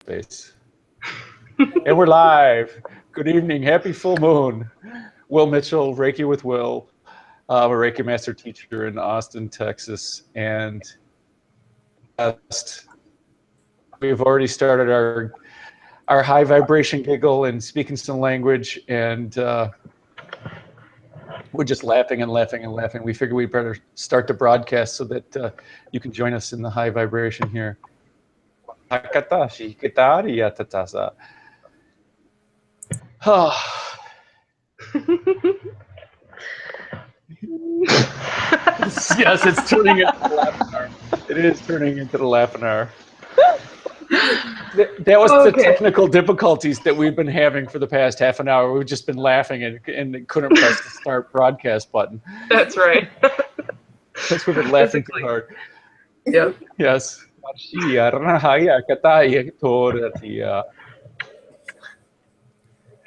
space. And we're live. Good evening. Happy full moon. Will Mitchell, Reiki with Will. I'm a Reiki master teacher in Austin, Texas. And we've already started our high vibration giggle and speaking some language. And we're just laughing and laughing and laughing. We figured we better start the broadcast so that you can join us in the high vibration here. Yes, it's turning into the laughing. It is turning into the laughing. That was the technical difficulties that we've been having for the past half an hour. We've just been laughing and couldn't press the start broadcast button. That's right. Because we've been laughing too hard. Yeah. Yes.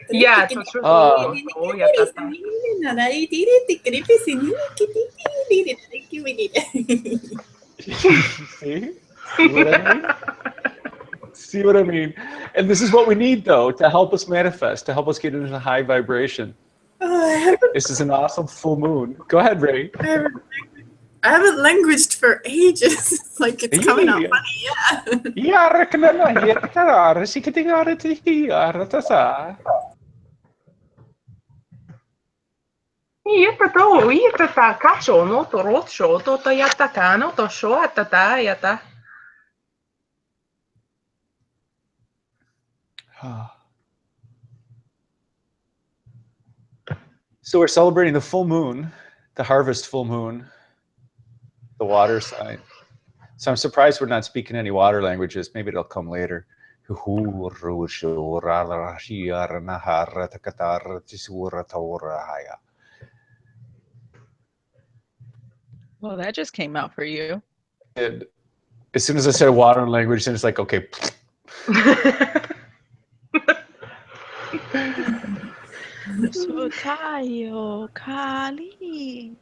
Yeah, See? What I mean? See what I mean? And this is what we need, though, to help us manifest, to help us get into high vibration. This is an awesome full moon. Go ahead, Ray. I haven't languaged for ages. It's like it's coming out funny, yeah. So we're celebrating the full moon, the harvest full moon, the water sign. So I'm surprised we're not speaking any water languages. Maybe it'll come later. Well, that just came out for you. As soon as I said water language, then it's like, okay. Sutayo Kali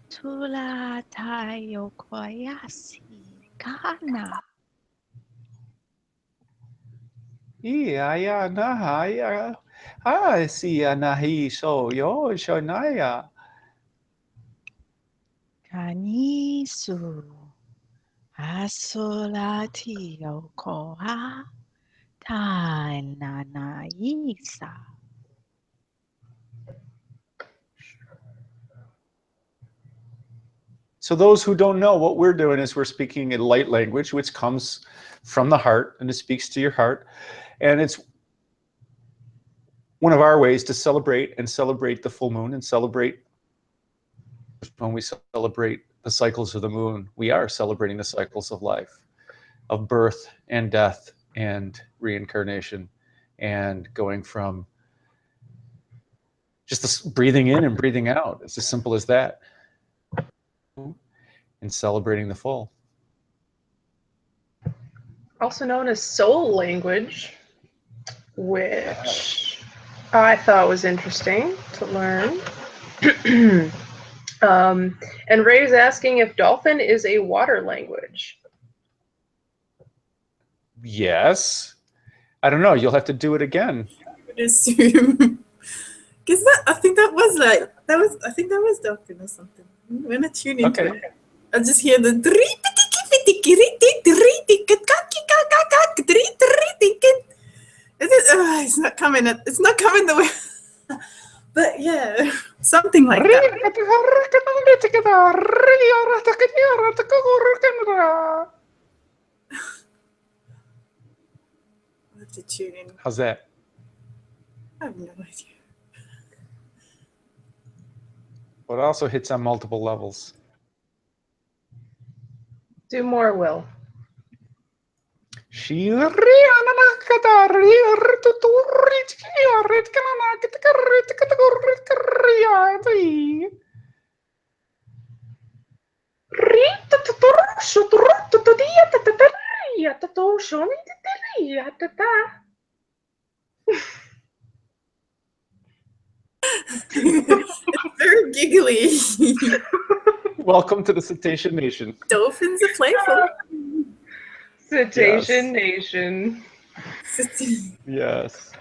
Tulatayo Koyasi Kana. Yeah, Nahaya. See Nahi so yo Shonaya. Kanisu Asolati Yokoha Tananaisa. So those who don't know, what we're doing is we're speaking a light language, which comes from the heart, and it speaks to your heart. And it's one of our ways to celebrate the full moon and celebrate. When we celebrate the cycles of the moon, we are celebrating the cycles of life, of birth and death and reincarnation, and going from just breathing in and breathing out. It's as simple as that. And celebrating the full. Also known as soul language, which I thought was interesting to learn. And Ray's asking if dolphin is a water language. Yes. I don't know. You'll have to do it again. I would assume. Because I think that was dolphin or something. When I tune into it, I just hear the it's not coming. It's not coming the way. But yeah, something like that. I'll have to tune in. How's that? I have no idea. But it also hits on multiple levels. Do more, Will. Very giggly. Welcome to the Cetacean Nation. Dolphins are playful. Cetacean Nation. Yes.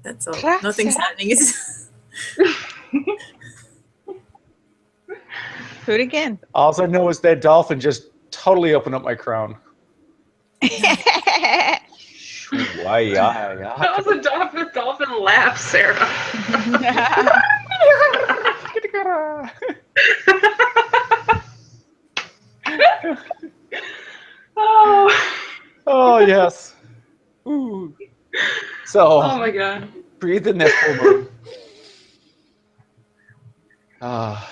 That's all. Nothing's happening. Do it again. All I know is that dolphin just totally opened up my crown. That was a dolphin laugh, Sarah. Oh. Oh, yes. Ooh. So, Oh my god. breathe in that full moon.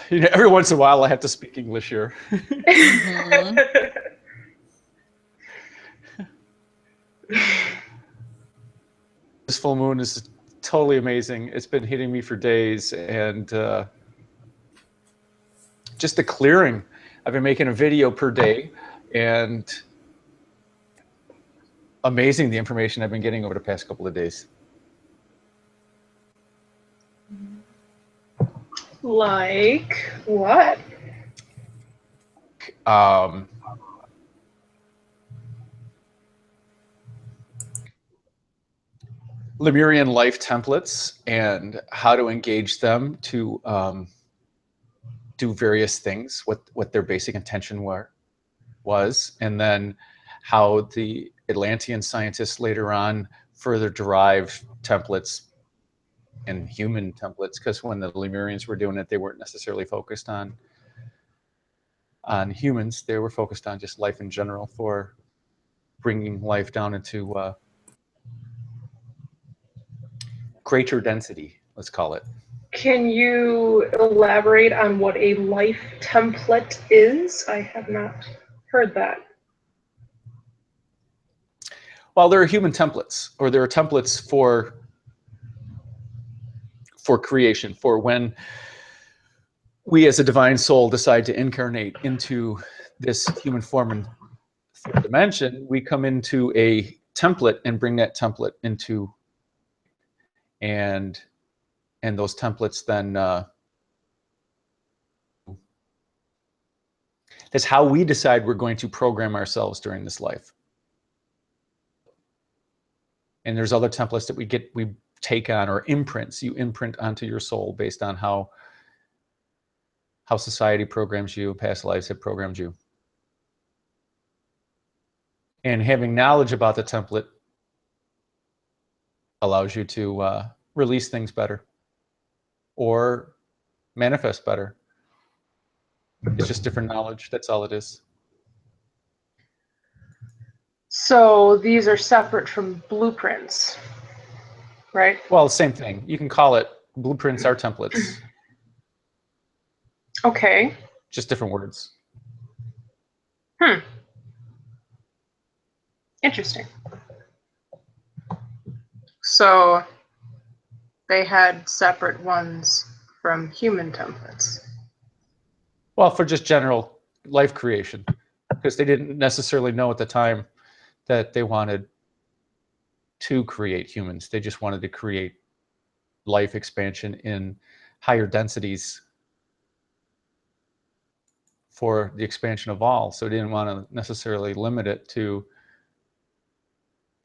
Every once in a while I have to speak English here. Mhm. This full moon is totally amazing. It's been hitting me for days, and just the clearing. I've been making a video per day, and amazing the information I've been getting over the past couple of days. Like what? Lemurian life templates and how to engage them to do various things, what their basic intention was, and then how the Atlantean scientists later on further derived templates and human templates, because when the Lemurians were doing it, they weren't necessarily focused on humans. They were focused on just life in general for bringing life down into greater density, let's call it. Can you elaborate on what a life template is? I have not heard that. Well, there are human templates, or there are templates for creation, for when we as a divine soul decide to incarnate into this human form and third dimension. We come into a template and bring that template into, and those templates then that's how we decide we're going to program ourselves during this life. And there's other templates that we take on, or imprints. You imprint onto your soul based on how society programs you, past lives have programmed you. And having knowledge about the template allows you to release things better or manifest better. It's just different knowledge. That's all it is. So these are separate from blueprints, right? Well, same thing. You can call it blueprints or templates. Okay. Just different words. Interesting. So they had separate ones from human templates. Well, for just general life creation, because they didn't necessarily know at the time that they wanted to create humans. They just wanted to create life expansion in higher densities for the expansion of all. So they didn't want to necessarily limit it to,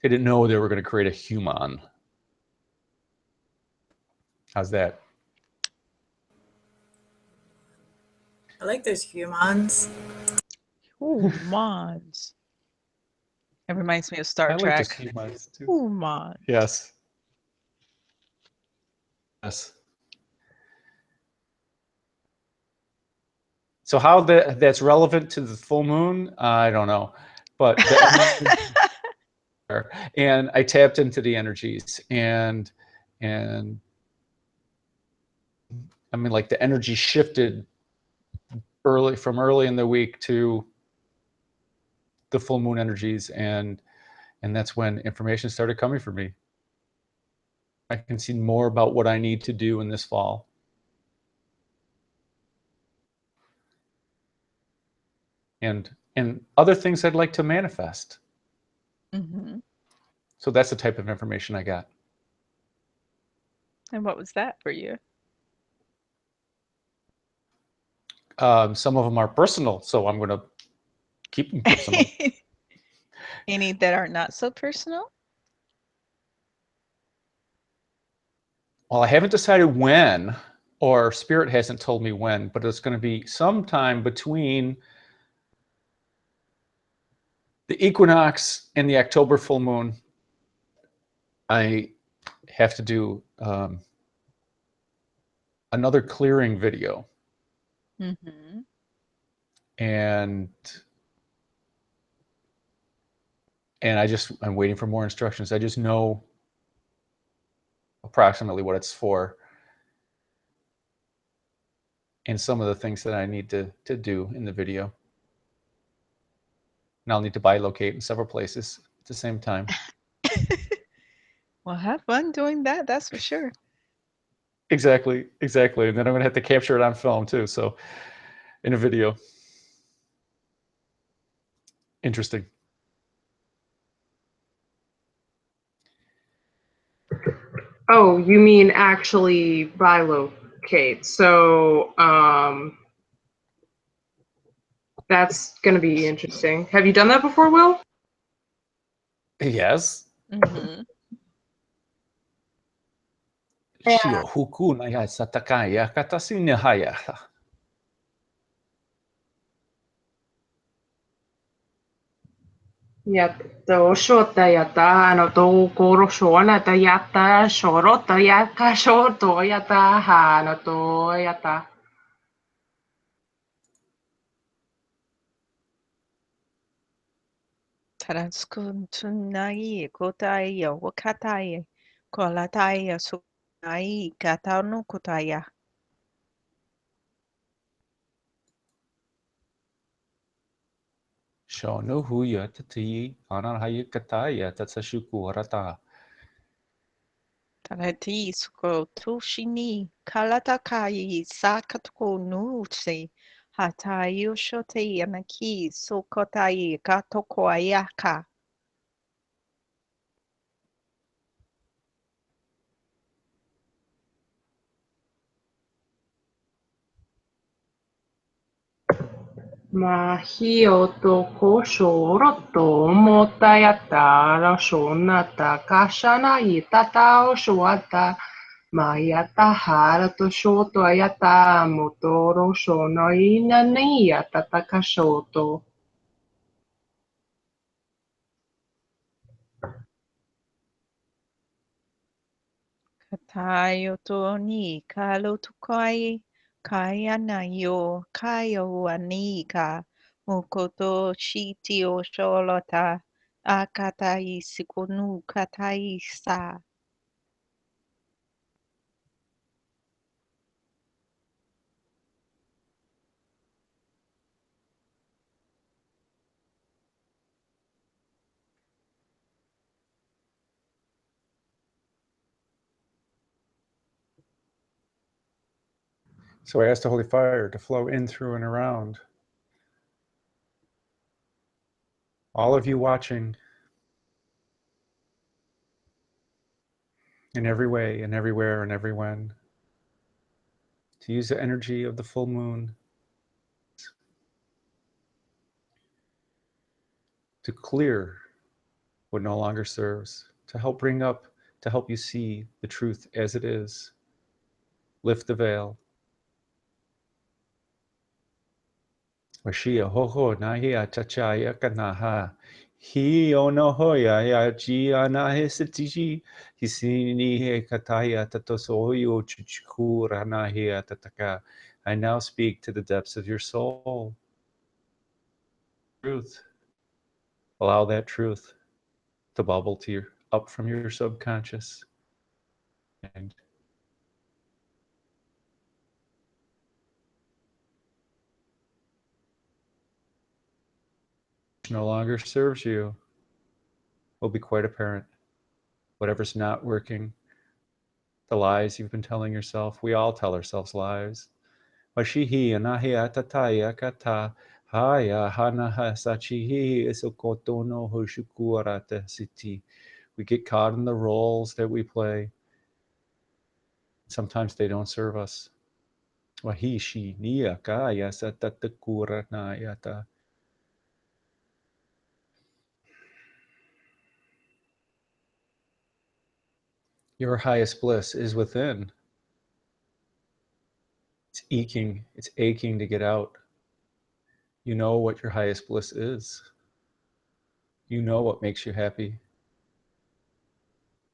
they didn't know they were going to create a human. How's that? I like those humans. Humans. It reminds me of Star I like Trek. just humans too. Humans. Yes. Yes. So how that's relevant to the full moon, I don't know. But and I tapped into the energies, and I mean, like, the energy shifted from early in the week to the full moon energies, and that's when information started coming for me. I can see more about what I need to do in this fall. And other things I'd like to manifest. Mm-hmm. So that's the type of information I got. And what was that for you? Some of them are personal, so I'm going to keep them personal. Any that are not so personal? Well, I haven't decided when, or Spirit hasn't told me when, but it's going to be sometime between the equinox and the October full moon. I have to do another clearing video. Mm-hmm. And I'm waiting for more instructions. I just know approximately what it's for and some of the things that I need to do in the video. And I'll need to bilocate in several places at the same time. Well, have fun doing that, that's for sure. Exactly. And then I'm going to have to capture it on film too. So in a video. Interesting. Oh, you mean actually bilocate. So that's going to be interesting. Have you done that before, Will? Yes. Mm-hmm. Shio huku na ya satakaya katasine haya. Ja shota yata no to koro shona ta yata shorota yaka shoto yata ha no to yata. Taraskuntunai kotai wakatai kolatai sunai katanu kotaya. Shono huya tati anahaya kataya tatsashuku harata. Tarati suko tushini kalatakai sakatuko nuse hatai ushote yanaki sokotai katoko ayaka. Mahio to koshoroto mota yata ra shona ta kashana itata o shuata. Mayata hara to shoto ayata motoro shono inani yata takashoto. Katayoto ni kalotukai kayana yo kayo anika mukoto shiti o sholota akatai sikonu katai sa. So I asked the Holy Fire to flow in, through, and around. All of you watching, in every way, and everywhere, and every when, to use the energy of the full moon to clear what no longer serves, to help you see the truth as it is, lift the veil. Washia hoho nahia tachaya kanaha. Hi ono hoya ya ji anahe sitiji. Hisini he kataya tatosoyo chuchukura nahia tataka. I now speak to the depths of your soul. Truth. Allow that truth to bubble up from your subconscious. And no longer serves you will be quite apparent. Whatever's not working the lies you've been telling yourself. We all tell ourselves lies. Washihi anahia tataya kata haya hanaha sachihi isokotono hoshukuarata siti. We get caught in the roles that we play. Sometimes they don't serve us. Wahishi niyakaya satatakuranayata. Your highest bliss is within. It's aching to get out. You know what your highest bliss is. You know what makes you happy.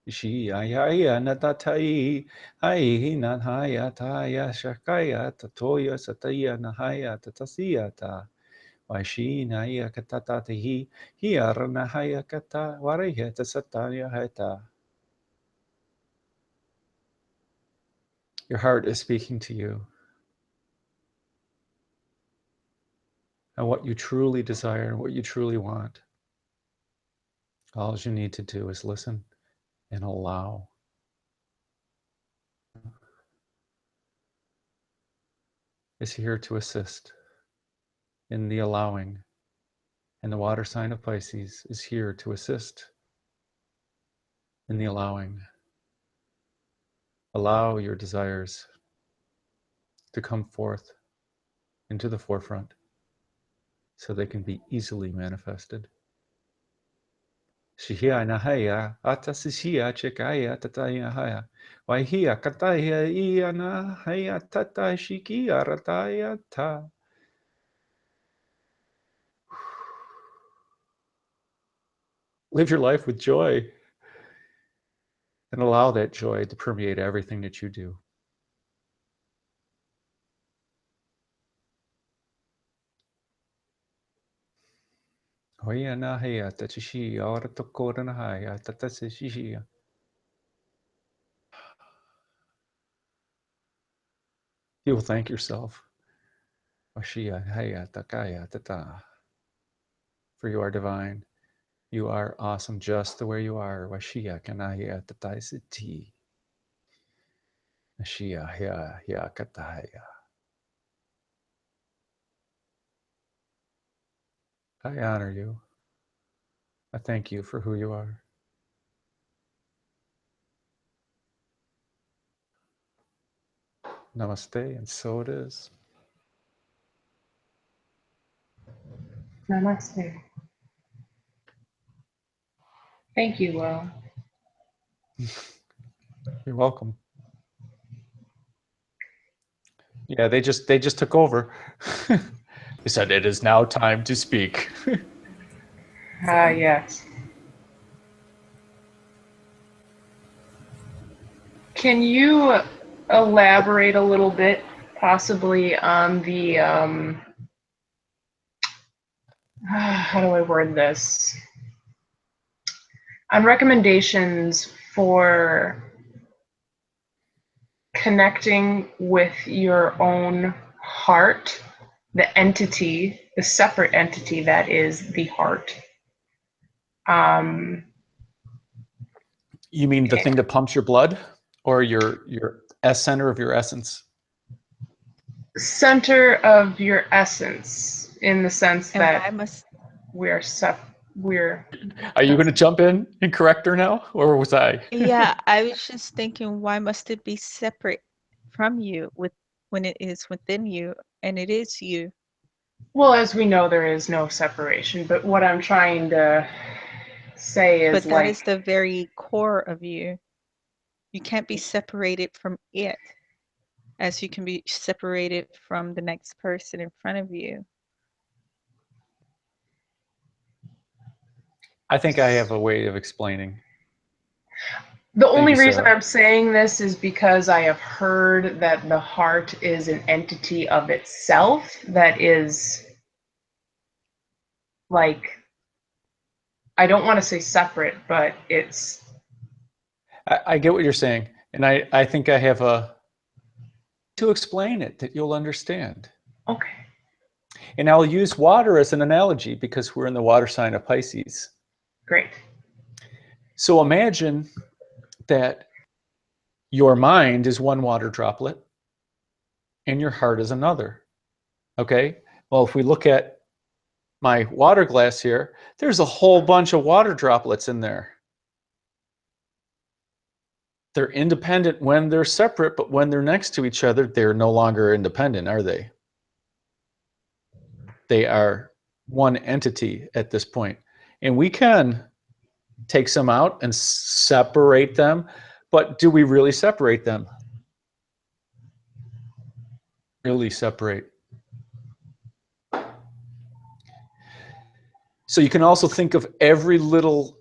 Shi ayaya natatai ai nanhaya taya shakaya tatoya sataya nahaya tatasiyata. Waishi naya katatatihi hiaranahaya kata waraya tasataya heta. Your heart is speaking to you. And what you truly desire and what you truly want. All you need to do is listen and allow. Is here to assist in the allowing. And the water sign of Pisces is here to assist in the allowing. Allow your desires to come forth into the forefront so they can be easily manifested. Shihia nahaya atasishia chekaya tataya haya. Waihia kataya iana haya tata shikia rataya ta. Live your life with joy and allow that joy to permeate everything that you do. He will thank yourself. For you are divine. You are awesome just the way you are. I honor you. I thank you for who you are. Namaste, and so it is. Namaste. Thank you, Will. You're welcome. Yeah, they just took over. They said it is now time to speak. Yes. Can you elaborate a little bit, possibly on the, how do I word this? On recommendations for connecting with your own heart, the entity, the separate entity that is the heart. You mean the thing that pumps your blood, or your center of your essence? Center of your essence, in the sense And that why must we're Are you going to jump in and correct her now, or was I? yeah, I was just thinking, why must it be separate from you when it is within you and it is you? well, as we know, there is no separation, but what I'm trying to say is, But that like, is the very core of you. You can't be separated from it as you can be separated from the next person in front of you. I think I have a way of explaining. the only you, reason Sarah. I'm saying this is because I have heard that the heart is an entity of itself that is, like, I don't want to say separate, but it's... I get what you're saying, and I think I have to explain it that you'll understand. Okay. And I'll use water as an analogy because we're in the water sign of Pisces. Great. So imagine that Your mind is one water droplet and your heart is another. Okay? Well, if we look at my water glass here, there's a whole bunch of water droplets in there. They're independent when they're separate, but when they're next to each other, they're no longer independent, are they? They are one entity at this point. And we can take some out and separate them, but do we really separate them? Really separate. So you can also think of every little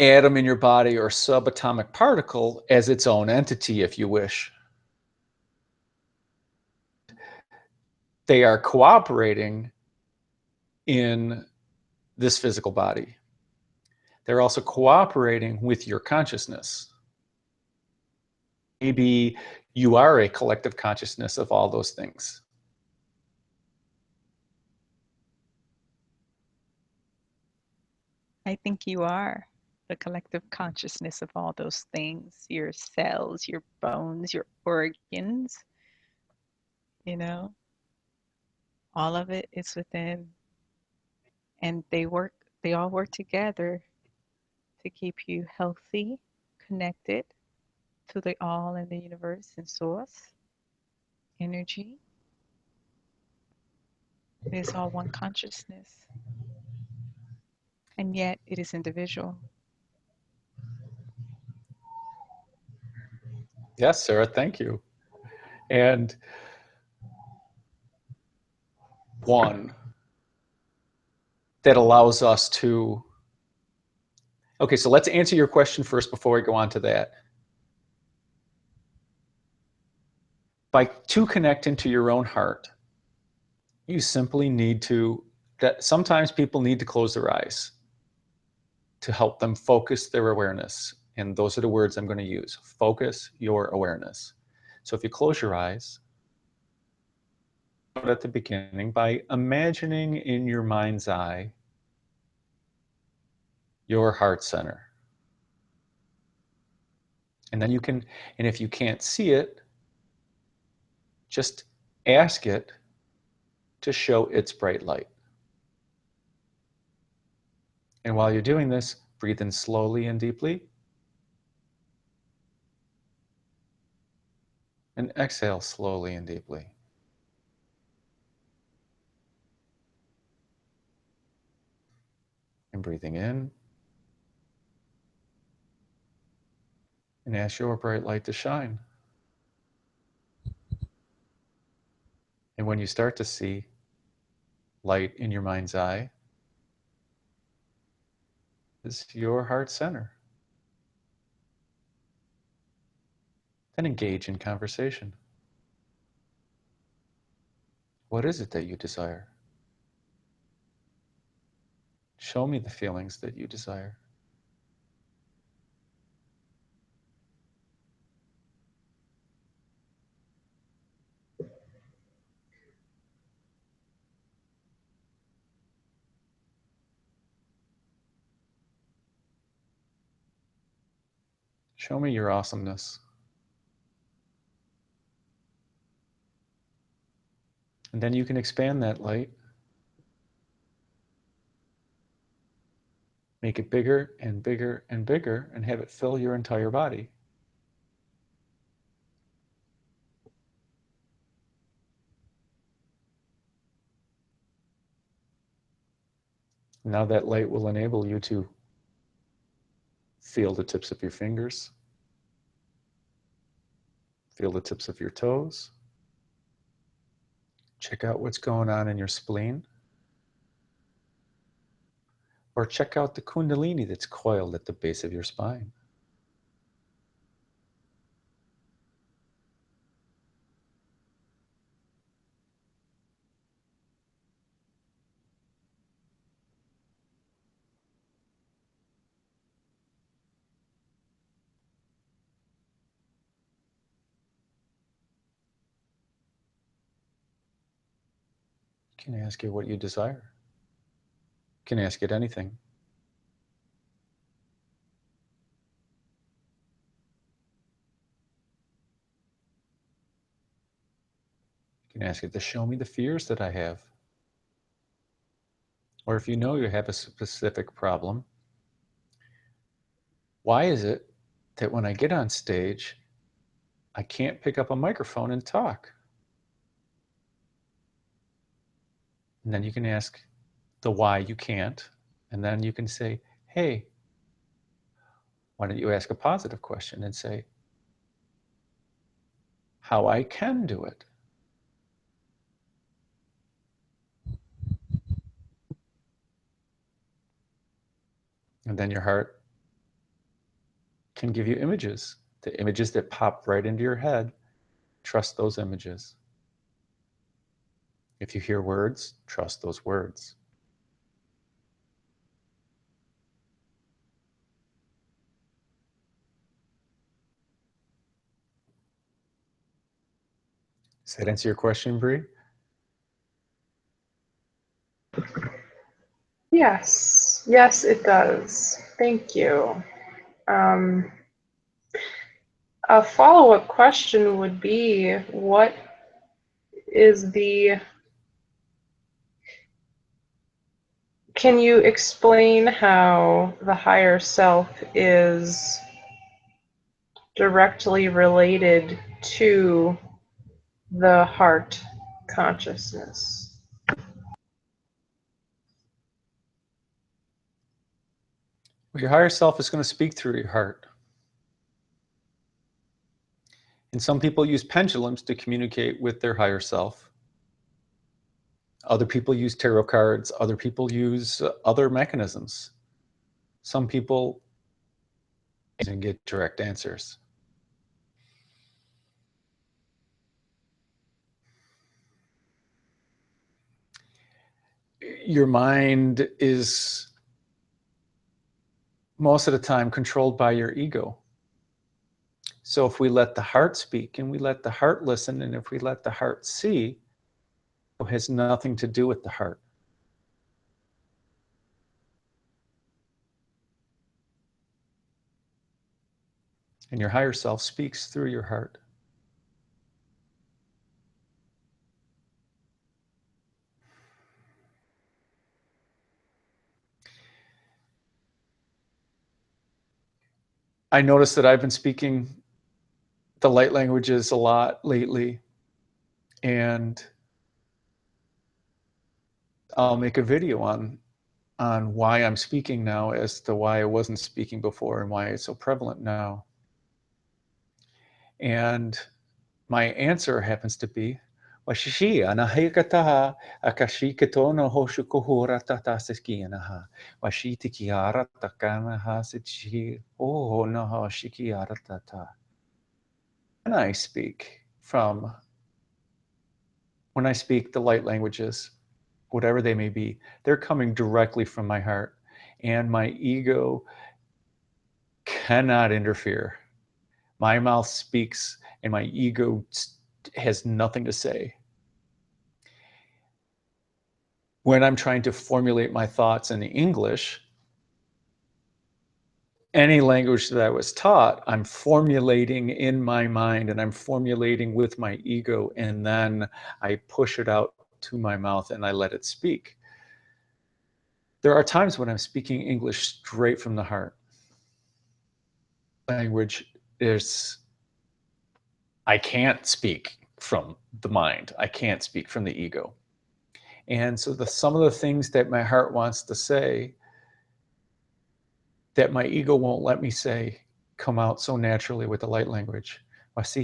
atom in your body or subatomic particle as its own entity, if you wish. They are cooperating in this physical body. They're also cooperating with your consciousness. Maybe you are a collective consciousness of all those things. I think you are the collective consciousness of all those things, your cells, your bones, your organs, you know, all of it is within. And they all work together to keep you healthy, connected to the all in the universe and source, energy. It is all one consciousness. And yet it is individual. Yes, Sarah, thank you. And one that allows us to... Okay, so let's answer your question first before we go on to that. To connect into your own heart, you simply need to... sometimes people need to close their eyes to help them focus their awareness. And those are the words I'm going to use. Focus your awareness. So if you close your eyes at the beginning by imagining in your mind's eye your heart center. And then you can, and if you can't see it, just ask it to show its bright light. And while you're doing this, breathe in slowly and deeply. And exhale slowly and deeply. And breathing in. And ask your bright light to shine. And when you start to see light in your mind's eye, is your heart center. Then engage in conversation. What is it that you desire? Show me the feelings that you desire. Show me your awesomeness. And then you can expand that light. Make it bigger and bigger and bigger and have it fill your entire body. Now that light will enable you to feel the tips of your fingers, feel the tips of your toes, check out what's going on in your spleen, or check out the kundalini that's coiled at the base of your spine. Can I ask you what you desire? Can I ask it anything? You can ask it to show me the fears that I have. Or if you know you have a specific problem, why is it that when I get on stage, I can't pick up a microphone and talk? And then you can ask the why you can't. And then you can say, hey, why don't you ask a positive question and say, how I can do it? And then your heart can give you images, the images that pop right into your head. Trust those images. If you hear words, trust those words. Does that answer your question, Bree? Yes, yes, it does. Thank you. A follow-up question would be, what is the... Can you explain how the higher self is directly related to the heart consciousness? Well, your higher self is going to speak through your heart. And some people use pendulums to communicate with their higher self. Other people use tarot cards. Other people use other mechanisms. Some people can get direct answers. Your mind is most of the time controlled by your ego. So if we let the heart speak and we let the heart listen, and if we let the heart see, it has nothing to do with the heart. And your higher self speaks through your heart. I noticed that I've been speaking the light languages a lot lately, and I'll make a video on why I'm speaking now as to why I wasn't speaking before and why it's so prevalent now. And my answer happens to be, Washishi anahikataha akashi ketono hoshukuhura tataskianaha. Washiti kiara takanaha sichi oh naha shikiara tata. When I speak the light languages, whatever they may be, they're coming directly from my heart, and my ego cannot interfere. My mouth speaks and my ego has nothing to say. When I'm trying to formulate my thoughts in English, any language that I was taught, I'm formulating in my mind and I'm formulating with my ego, and then I push it out to my mouth and I let it speak. There are times when I'm speaking English straight from the heart. Language is, I can't speak from the mind. I can't speak from the ego. And so some of the things that my heart wants to say that my ego won't let me say come out so naturally with the light language. That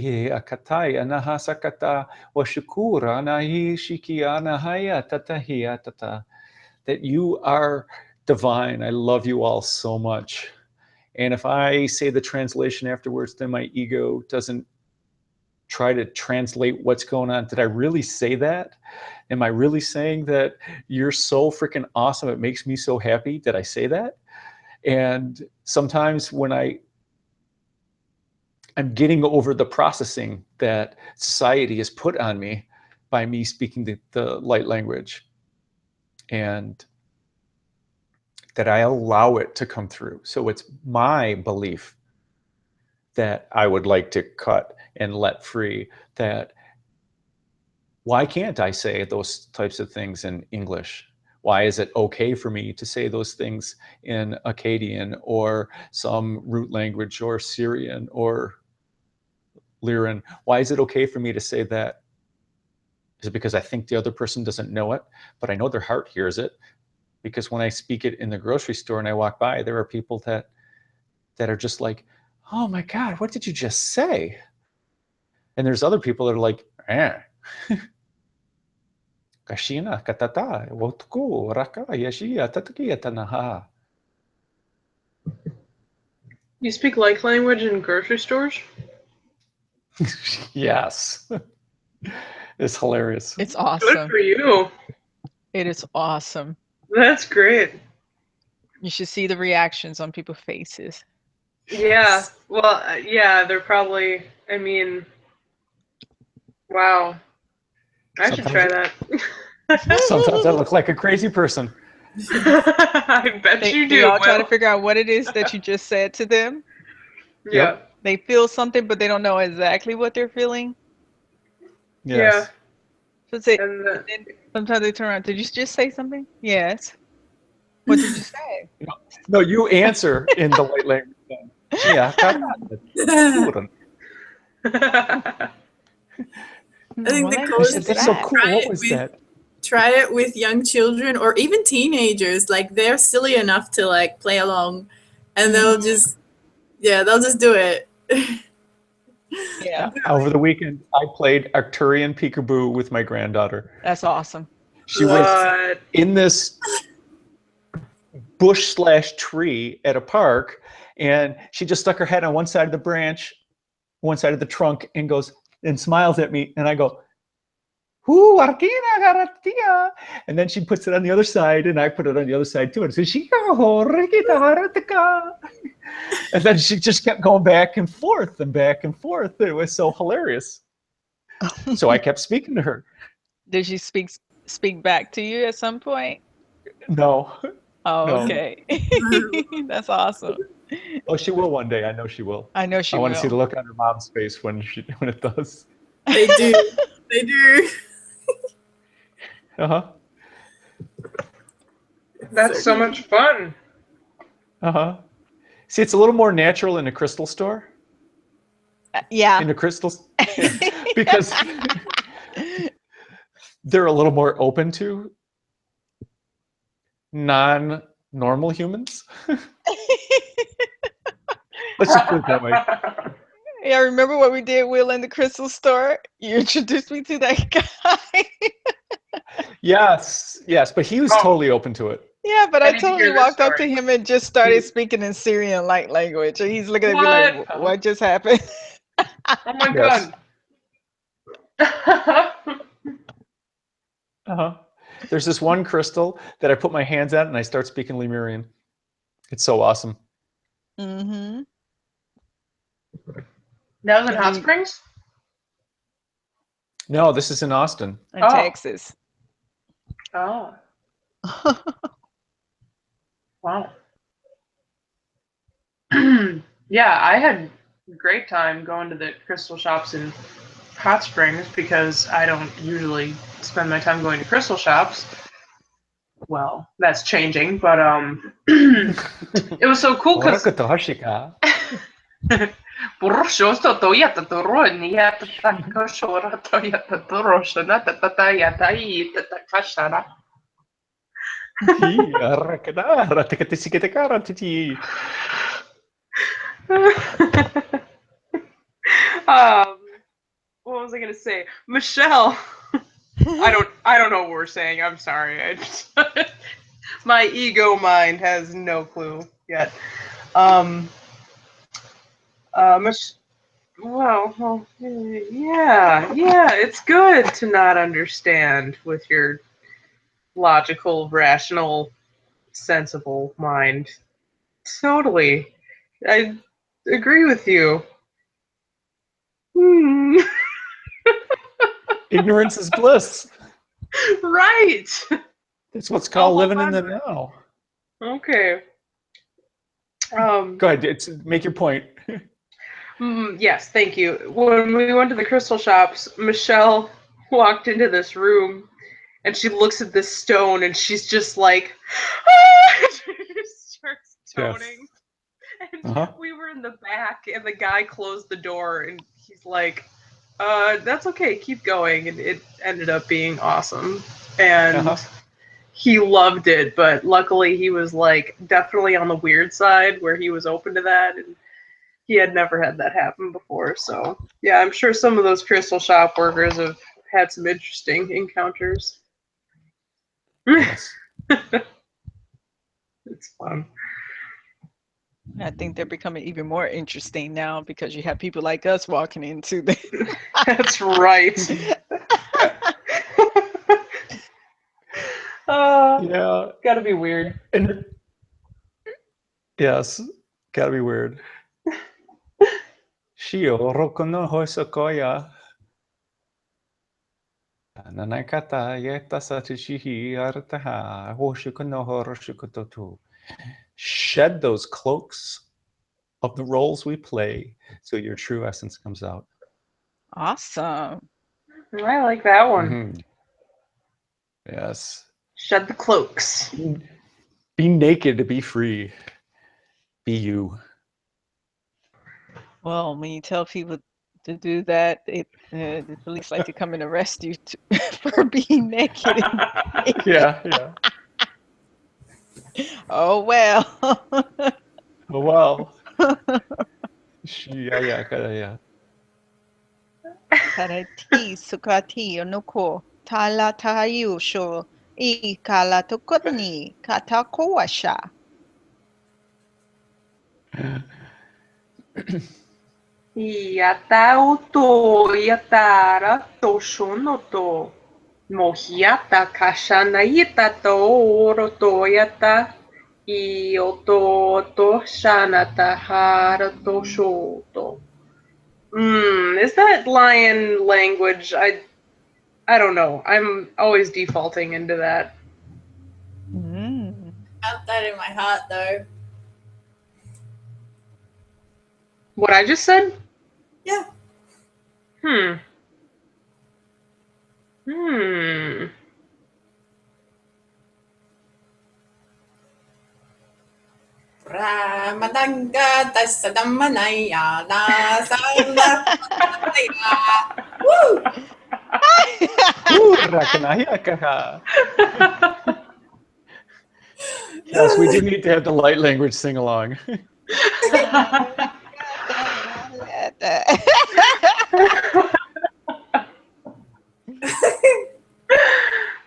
you are divine. I love you all so much. And if I say the translation afterwards, then my ego doesn't try to translate what's going on. Did I really say that? Am I really saying that you're so freaking awesome? It makes me so happy. Did I say that? And sometimes when I'm getting over the processing that society has put on me by me speaking the light language, and that I allow it to come through. So it's my belief that I would like to cut and let free, that Why can't I say those types of things in English? Why is it okay for me to say those things in Akkadian or some root language or Syrian or Lyran? Why is it okay for me to say that? Is it because I think the other person doesn't know it, but I know their heart hears it? Because when I speak it in the grocery store and I walk by, there are people that are just like, oh my God, what did you just say? And there's other people that are like, Kashina katata wotuku raka yashia tatakia tanaha. You speak like language in grocery stores? Yes. It's hilarious. It's Good awesome. for you. It is awesome. That's great. You should see the reactions on people's faces. Yeah. Well, yeah, they're probably, I mean, wow. I should try that. Sometimes I look like a crazy person. I bet you do. They all try to Will. figure out what it is that you just said to them. Yeah. Yep. They feel something, but they don't know exactly what they're feeling. Yes. So say, And and then sometimes they turn around. Did you just say something? Yes. What did you say? No, you answer in the light language then. Yeah. I think What the language coolest is That's so that? cool. What was that? Try it with young children or even teenagers. Like they're silly enough to like play along, and they'll just do it. Yeah, Over the weekend, I played Arcturian peekaboo with my granddaughter. that's awesome. She was in this bush/tree at a park, and she just stuck her head on one side of the branch, one side of the trunk, and goes and smiles at me, and I go, "Ooh, Arkina garatia," and then she puts it on the other side, and I put it on the other side too, and so she, and then she just kept going back and forth and back and forth. It was so hilarious. So I kept speaking to her. Did she speak back to you at some point? No. Oh, No. okay. That's awesome. Oh, she will one day. I know she will. I know she I will. want to see the look on her mom's face when it does. They do. They do. Uh-huh. That's so much fun. Uh-huh. See, it's a little more natural in a crystal store. Yeah. In the crystals. Because they're a little more open to non-normal humans. Let's just put it that way. Yeah, remember what we did, Will, in the crystal store? You introduced me to that guy. Yes, but he was totally open to it. Yeah, but I I need to hear totally this walked up to story. him and just started speaking in Syrian light language. And he's looking at me like, What? what just happened? Oh my Yes. God. Uh-huh. There's this one crystal that I put my hands at and I start speaking Lemurian. It's so awesome. Mm-hmm. That was in Hot Springs? No, this is in Austin. In Oh. Texas. Oh. Wow. Yeah, I had a great time going to the crystal shops in Hot Springs because I don't usually spend my time going to crystal shops. Well, that's changing, but it was so cool because what was I gonna say? Michelle. I don't know what we're saying. I'm sorry. My ego mind has no clue yet. Well, yeah, it's good to not understand with your logical, rational, sensible mind. Totally. I agree with you. Ignorance is bliss. Right. It's what's called living in the now. Okay. Go ahead. Make your point. Yes, thank you. When we went to the crystal shops, Michelle walked into this room and she looks at this stone and she's just like, ah! She just starts toning. And we were in the back and the guy closed the door and he's like, that's okay, keep going. And it ended up being awesome. And he loved it, but luckily he was like definitely on the weird side where he was open to that, and he had never had that happen before. So yeah, I'm sure some of those crystal shop workers have had some interesting encounters. Yes. It's fun. I think they're becoming even more interesting now because you have people like us walking into the. That's right. Yeah. Gotta be weird. And yes, gotta be weird. Shio rokono hosokoya. Nanakata yeta satishihi artaha hoshikono horoshikototu. Shed those cloaks of the roles we play so your true essence comes out. Awesome. I like that one. Mm-hmm. Yes. Shed the cloaks. Be naked to be free. Be you. Well, when you tell people to do that, the police like to come and arrest you for being naked. Yeah. Oh well. Oh well. Yeah. Karati sukati onoko tala tayu sho I kala tokoni katakowasha. Yatauto yatara toshonoto mohiata kashana yitato oroto yata ioto shanata harato shoto. Is that lion language? I don't know. I'm always defaulting into that. I have that in my heart though. What I just said? Yeah. Ramadanga tasadamanaya nasana. Woo! Yes, we do need to have the light language sing along.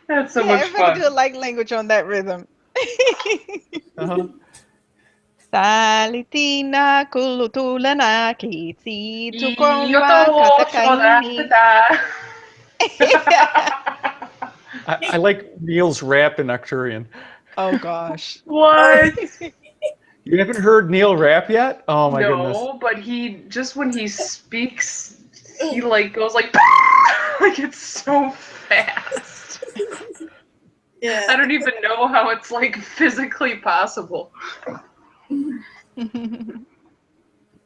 That's so much everybody fun. do a light language on that rhythm. Salitina kulutulana kiti tukonwa katakaini. I like Neil's rap in Aquarian. Oh gosh. What? You haven't heard Neil rap yet? Oh my goodness. No, but he just when he speaks, he like goes like like it's so fast. Yeah. I don't even know how it's like physically possible.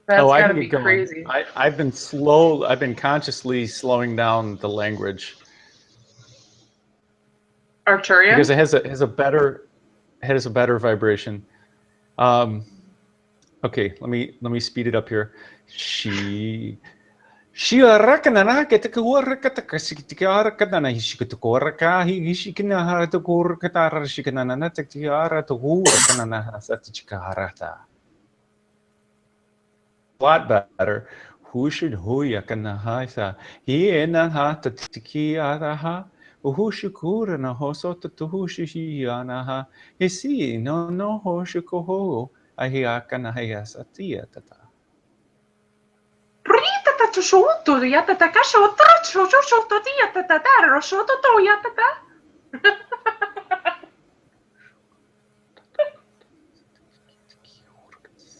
That's gotta be crazy. I've been consciously slowing down the language. Arcturian? Because it has a better vibration. Okay, let me speed it up here. She rakana ke te kuaraka te kasitiara kadana hishikutukoraka hishikina harata kurkatara shikana na te tiara to hurakana na hasatichikarata. A lot better. Who should huyakana haisa? He ena hata tiki araha. Uhushukura na hosota tuhushihi anaha. Hisi no hoshukoho. Ahiaka na hayasatia tata. Prita chushoto yatata kashota chushoto yatata roshoto to yatata.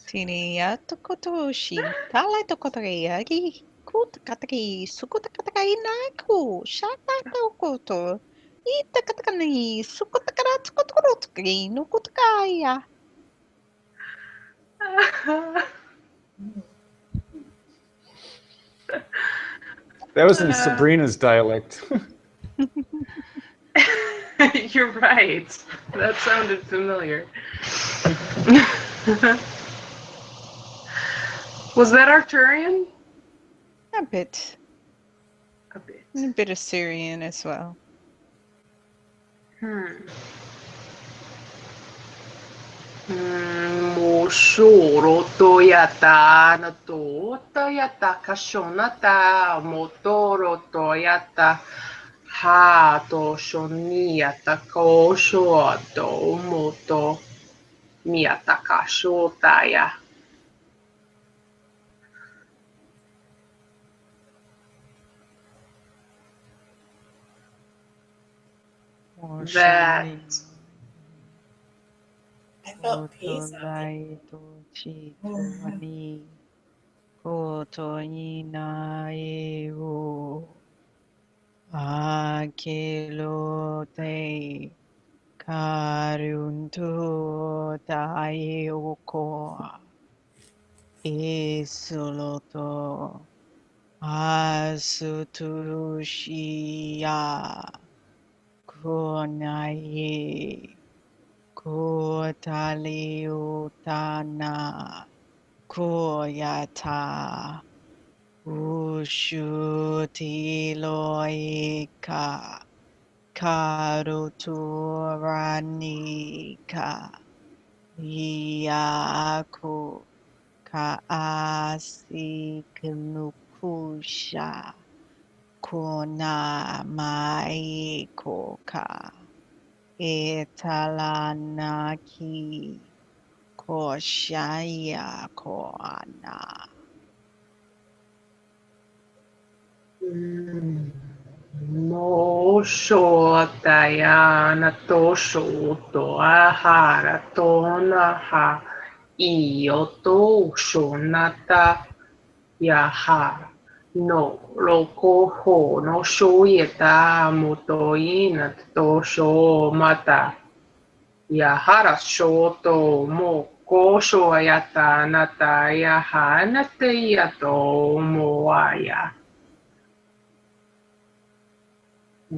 Tinia tokotoshi, tala tokotoriagi, kutakataki, sukutakatai naku, shata tokoto, itakatakani, sukutakarat kotorotki, nukutakaya. That was in Sabrina's dialect. You're right. That sounded familiar. Was that Arcturian? A bit. A bit. And a bit of Syrian as well. Moshoro toyata nato toyata kashonata motoro toyata ha to shoniata kosho to moto miyata kashotaya. That I felt peace. Akelote karunto taeoko isoloto asuturushiya kunaye kotaliutana koyata ushutiloika Karuturanika Yaku Kaasi Knukusha Kuna Maikoka Etalanaki Koshaya Koana. no shotaya nato shoto ahara tonaha ioto shonata yaha no rokoho no shoyeta mutoina to sho mata yahara shoto mo kosho ayata nata yaha nate yato moaya. Are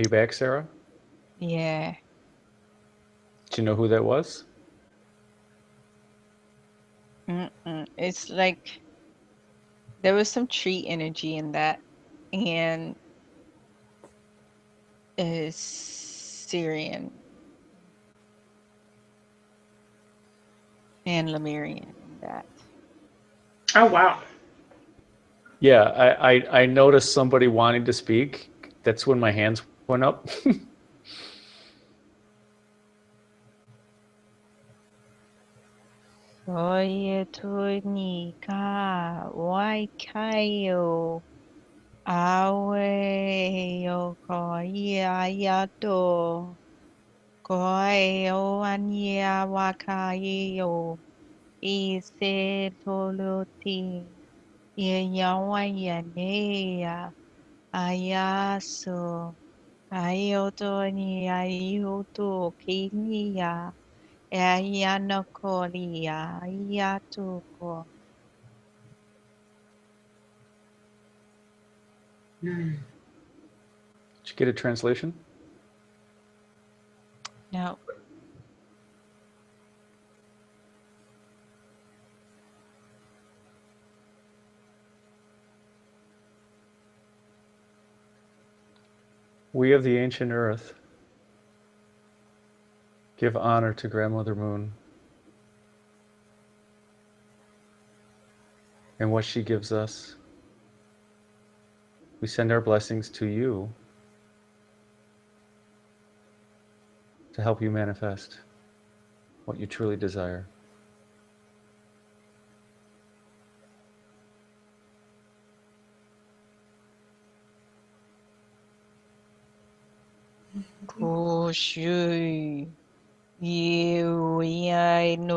you back, Sarah? Yeah. Do you know who that was? It's like there was some tree energy in that, and is Syrian and Lemurian in that. Oh wow. Yeah, I noticed somebody wanting to speak. That's when my hands went up. Soyetunika waikayo awe koyayato koyo anya wakayo ise toluti yawayanea ayaso ayoto ni ayoto kinia ayanokolia ayatuko. Did you get a translation? No. We of the ancient earth give honor to Grandmother Moon and what she gives us. We send our blessings to you to help you manifest what you truly desire. Kushui Yuyainu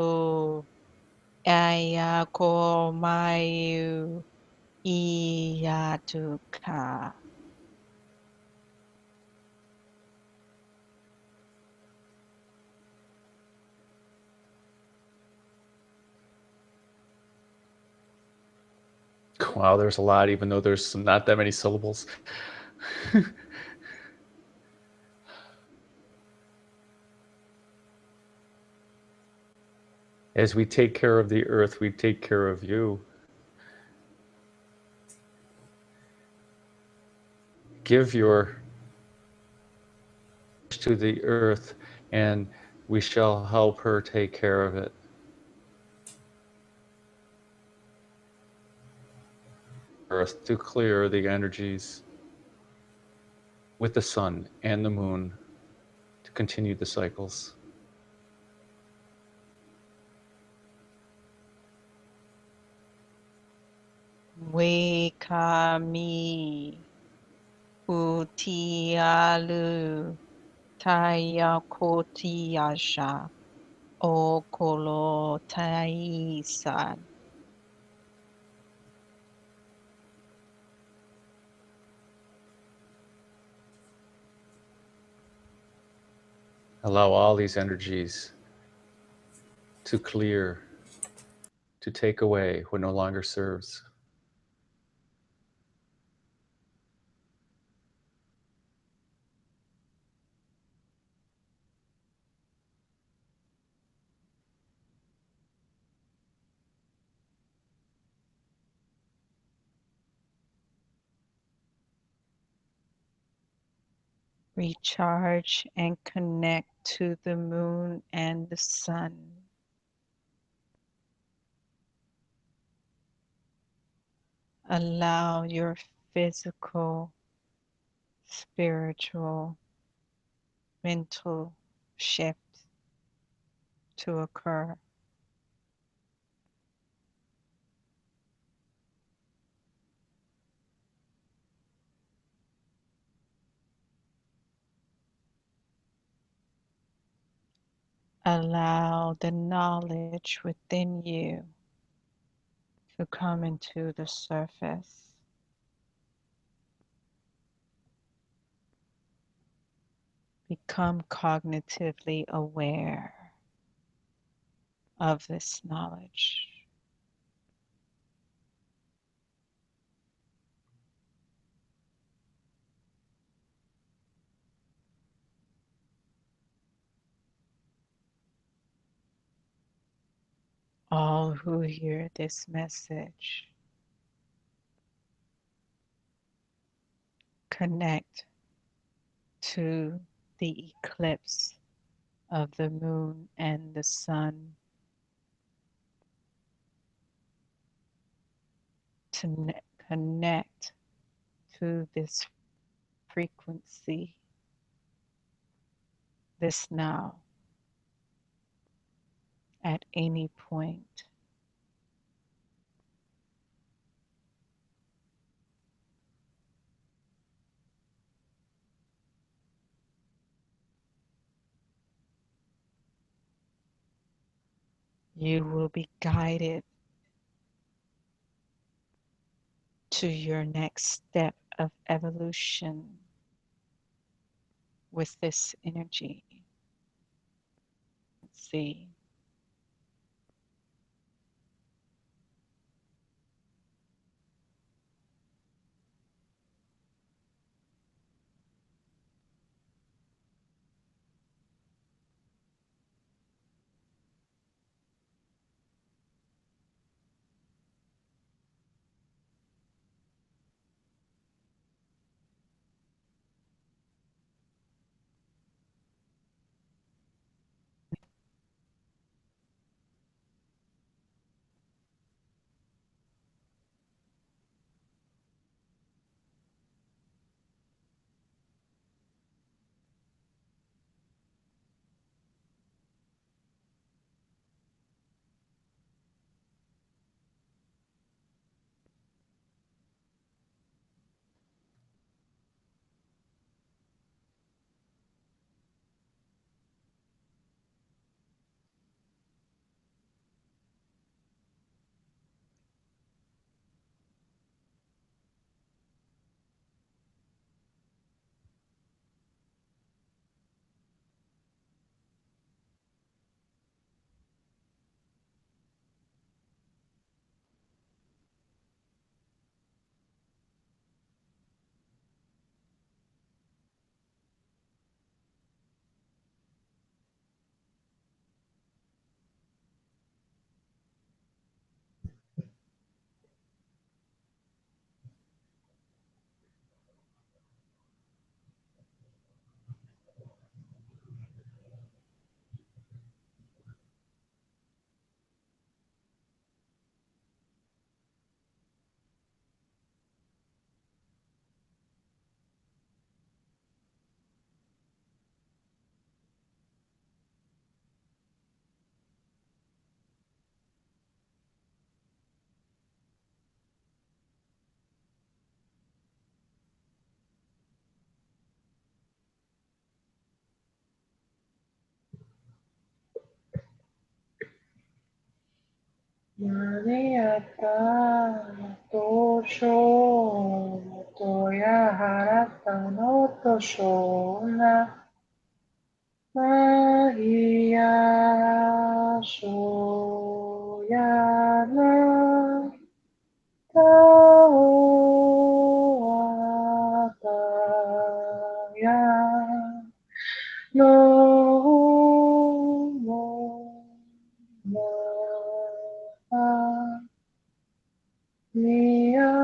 Ayakomayu Iyatuka. Wow, there's a lot, even though there's not that many syllables. As we take care of the earth, we take care of you. Give your to the earth, and we shall help her take care of it. Earth to clear the energies with the sun and the moon to continue the cycles. Wekami utialu tayakotiasha okolo taisan. Allow all these energies to clear, to take away what no longer serves. Recharge and connect to the moon and the sun. Allow your physical, spiritual, mental shift to occur. Allow the knowledge within you to come into the surface. Become cognitively aware of this knowledge. All who hear this message connect to the eclipse of the moon and the sun to connect to this frequency, this now, at any point. You will be guided to your next step of evolution with this energy. See. Ariata Tosho Toya Harata no Toshona Maria Shoyana Taoataya no Moa Niamoai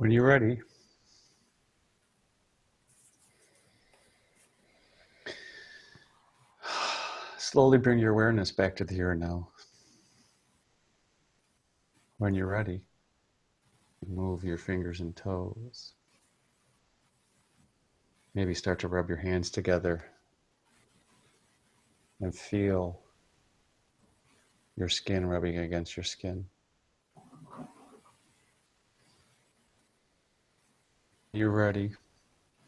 When you're ready, slowly bring your awareness back to the here and now. When you're ready, move your fingers and toes. Maybe start to rub your hands together and feel your skin rubbing against your skin. You're ready.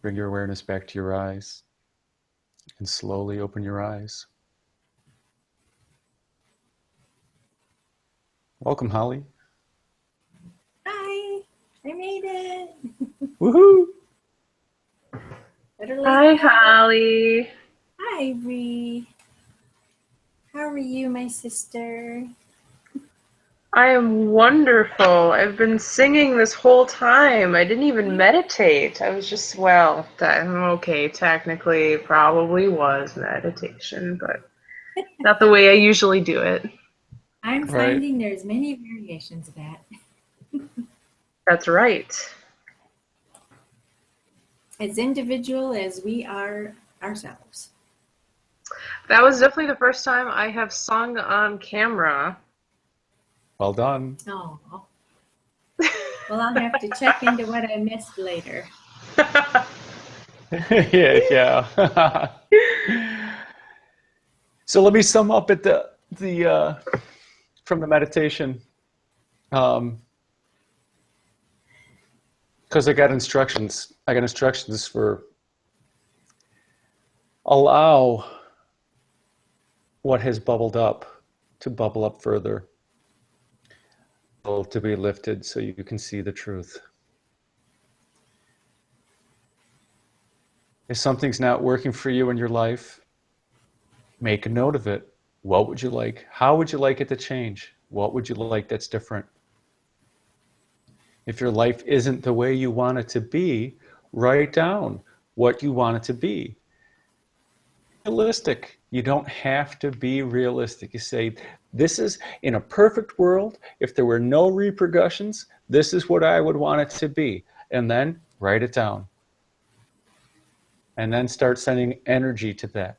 Bring your awareness back to your eyes and slowly open your eyes. Welcome, Holly. Hi, I made it. Woohoo! Better Hi, late than never. Holly. Hi, Bree. How are you, my sister? I am wonderful. I've been singing this whole time. I didn't even meditate. I was just, well, okay, technically it probably was meditation, but not the way I usually do it. I'm Right. finding there's many variations of that. That's right. As individual as we are ourselves. That was definitely the first time I have sung on camera. Well done. Oh. Well, I'll have to check into what I missed later. Yeah. So let me sum up at the from the meditation, because I got instructions. I got instructions for allow what has bubbled up to bubble up further, to be lifted so you can see the truth. If something's not working for you in your life, make a note of it. What would you like? How would you like it to change? What would you like that's different? If your life isn't the way you want it to be, write down what you want it to be. Realistic. You don't have to be realistic. You say, this is, in a perfect world, if there were no repercussions, this is what I would want it to be. And then write it down. And then start sending energy to that.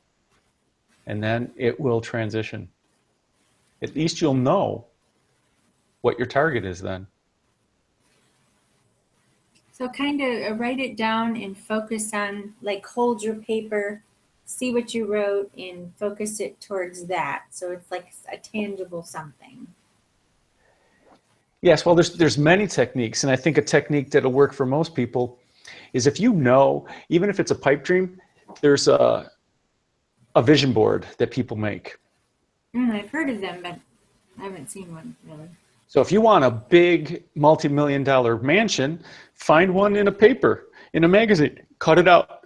And then it will transition. At least you'll know what your target is then. So kind of write it down and focus on, like, hold your paper, see what you wrote, and focus it towards that. So it's like a tangible something. Yes, well, there's many techniques, and I think a technique that'll work for most people is if you know, even if it's a pipe dream, there's a vision board that people make. I've heard of them, but I haven't seen one really. So if you want a big multi-million-dollar mansion, find one in a paper, in a magazine, cut it out,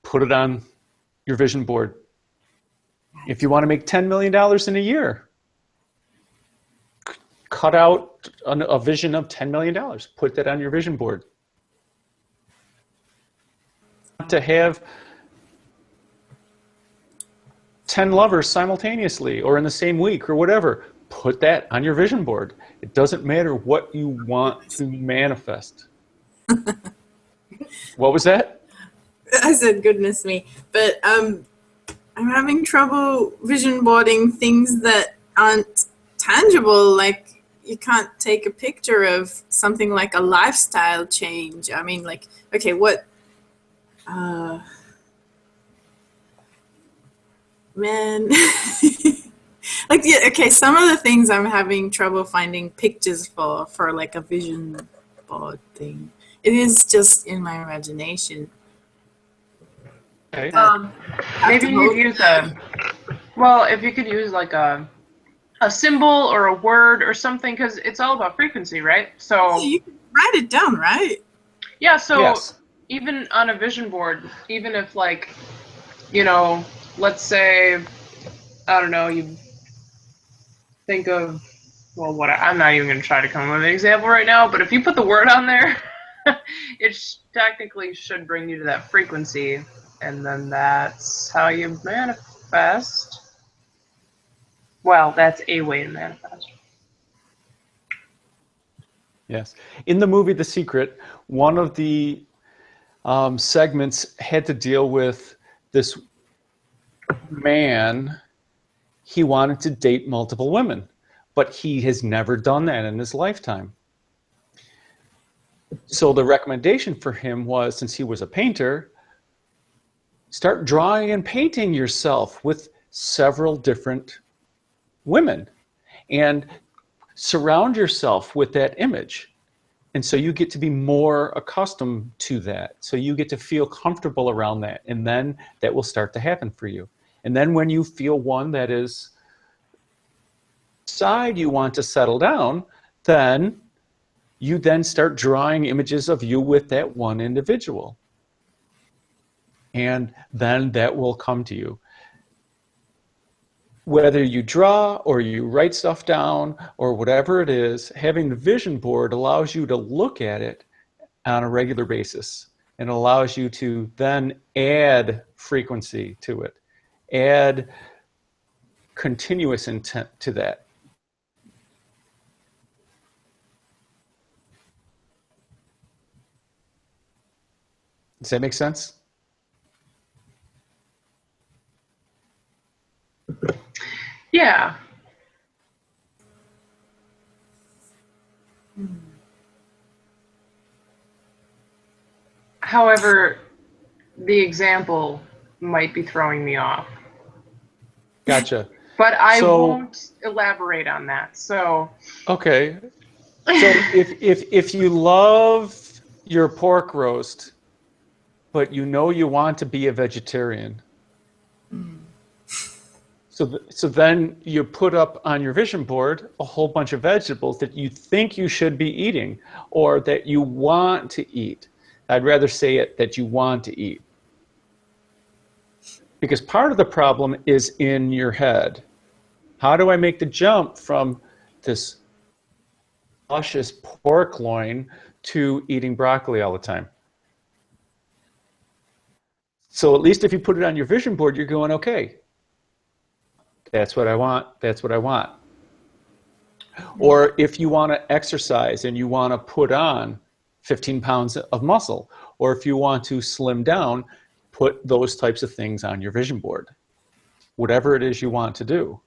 put it on your vision board. If you want to make $10 million in a year, cut out a vision of $10 million, put that on your vision board. To have 10 lovers simultaneously or in the same week or whatever, put that on your vision board. It doesn't matter what you want to manifest. What was that? I said, goodness me. But I'm having trouble vision boarding things that aren't tangible. Like, you can't take a picture of something like a lifestyle change. I mean, like, okay, what? Man. Like, yeah, okay, some of the things I'm having trouble finding pictures for like a vision board thing. It is just in my imagination. Okay. Maybe you'd use if you could use like a symbol or a word or something, because it's all about frequency, right? So You can write it down, right? yeah, so Yes. even on a vision board, even if, like, you know, let's say, I don't know, you think of, well, I'm not even going to try to come up with an example right now, but if you put the word on there, it technically should bring you to that frequency, and then that's how you manifest. Well, that's a way to manifest. Yes. In the movie The Secret, one of the segments had to deal with this man. He wanted to date multiple women, but he has never done that in his lifetime. So the recommendation for him was, since he was a painter, start drawing and painting yourself with several different women and surround yourself with that image. And so you get to be more accustomed to that. So you get to feel comfortable around that. And then that will start to happen for you. And then when you feel one that is side you want to settle down, then you then start drawing images of you with that one individual. And then that will come to you. Whether you draw or you write stuff down or whatever it is, having the vision board allows you to look at it on a regular basis and allows you to then add frequency to it, add continuous intent to that. Does that make sense? Yeah. However, the example might be throwing me off. Gotcha. But I won't elaborate on that. So okay. So if you love your pork roast, but you know you want to be a vegetarian, so then you put up on your vision board a whole bunch of vegetables that you think you should be eating or that you want to eat. I'd rather say it that you want to eat. Because part of the problem is in your head. How do I make the jump from this luscious pork loin to eating broccoli all the time? So at least if you put it on your vision board, you're going, okay, that's what I want, that's what I want. Or if you want to exercise and you want to put on 15 pounds of muscle, or if you want to slim down, put those types of things on your vision board. Whatever it is you want to do.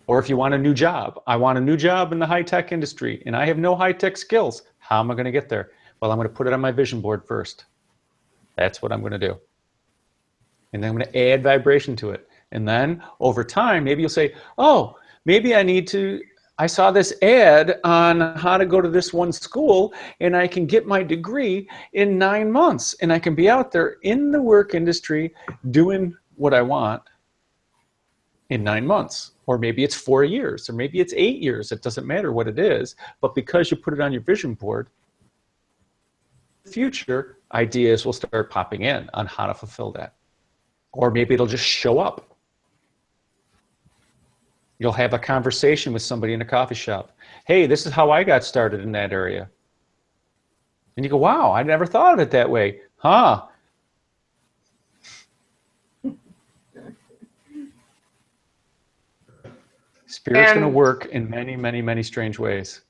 Or if you want a new job, I want a new job in the high-tech industry and I have no high-tech skills. How am I going to get there? Well, I'm going to put it on my vision board first. That's what I'm going to do. And then I'm going to add vibration to it. And then over time, maybe you'll say, oh, maybe I saw this ad on how to go to this one school and I can get my degree in 9 months and I can be out there in the work industry doing what I want in 9 months. Or maybe it's 4 years, or maybe it's 8 years. It doesn't matter what it is. But because you put it on your vision board, future ideas will start popping in on how to fulfill that. Or maybe it'll just show up. You'll have a conversation with somebody in a coffee shop. Hey, this is how I got started in that area. And you go, wow, I never thought of it that way. Huh? Spirit's going to work in many, many, many strange ways.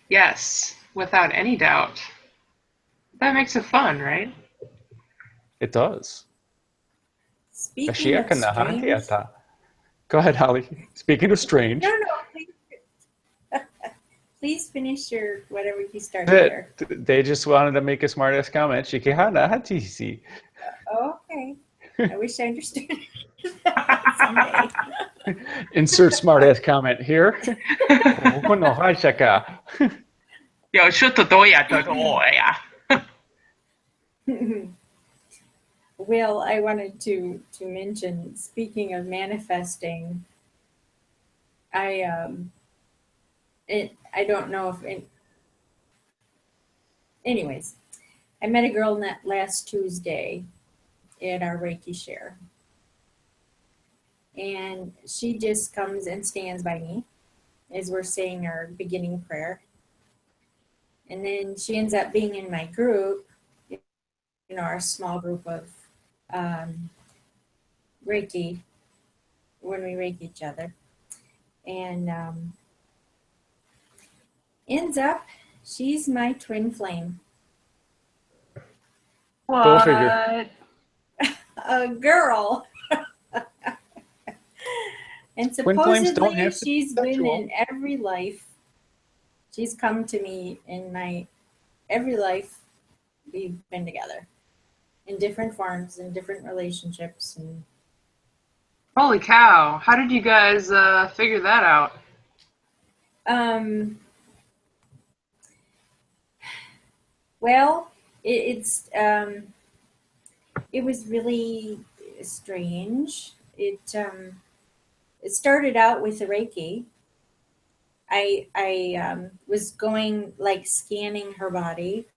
Yes, without any doubt. That makes it fun, right? It does. Speaking of strange, Go ahead, Holly. Speaking of strange. No, please, please finish your whatever you started there. They just wanted to make a smart-ass comment. Okay. I wish I understood someday. Insert smart-ass comment here. Well, I wanted to mention, speaking of manifesting, I don't know if anyways, I met a girl last Tuesday at our Reiki share. And she just comes and stands by me as we're saying our beginning prayer. And then she ends up being in my group, our small group of Reiki, when we Reiki each other. And ends up, she's my twin flame. Go figure. What? A girl. And Twin flames don't supposedly have to be she's been sexual. in every life. She's come to me in my every life we've been together. In different forms, in different relationships. And Holy cow. How did you guys figure that out? Well, it was really strange. It started out with the Reiki. I was going like scanning her body,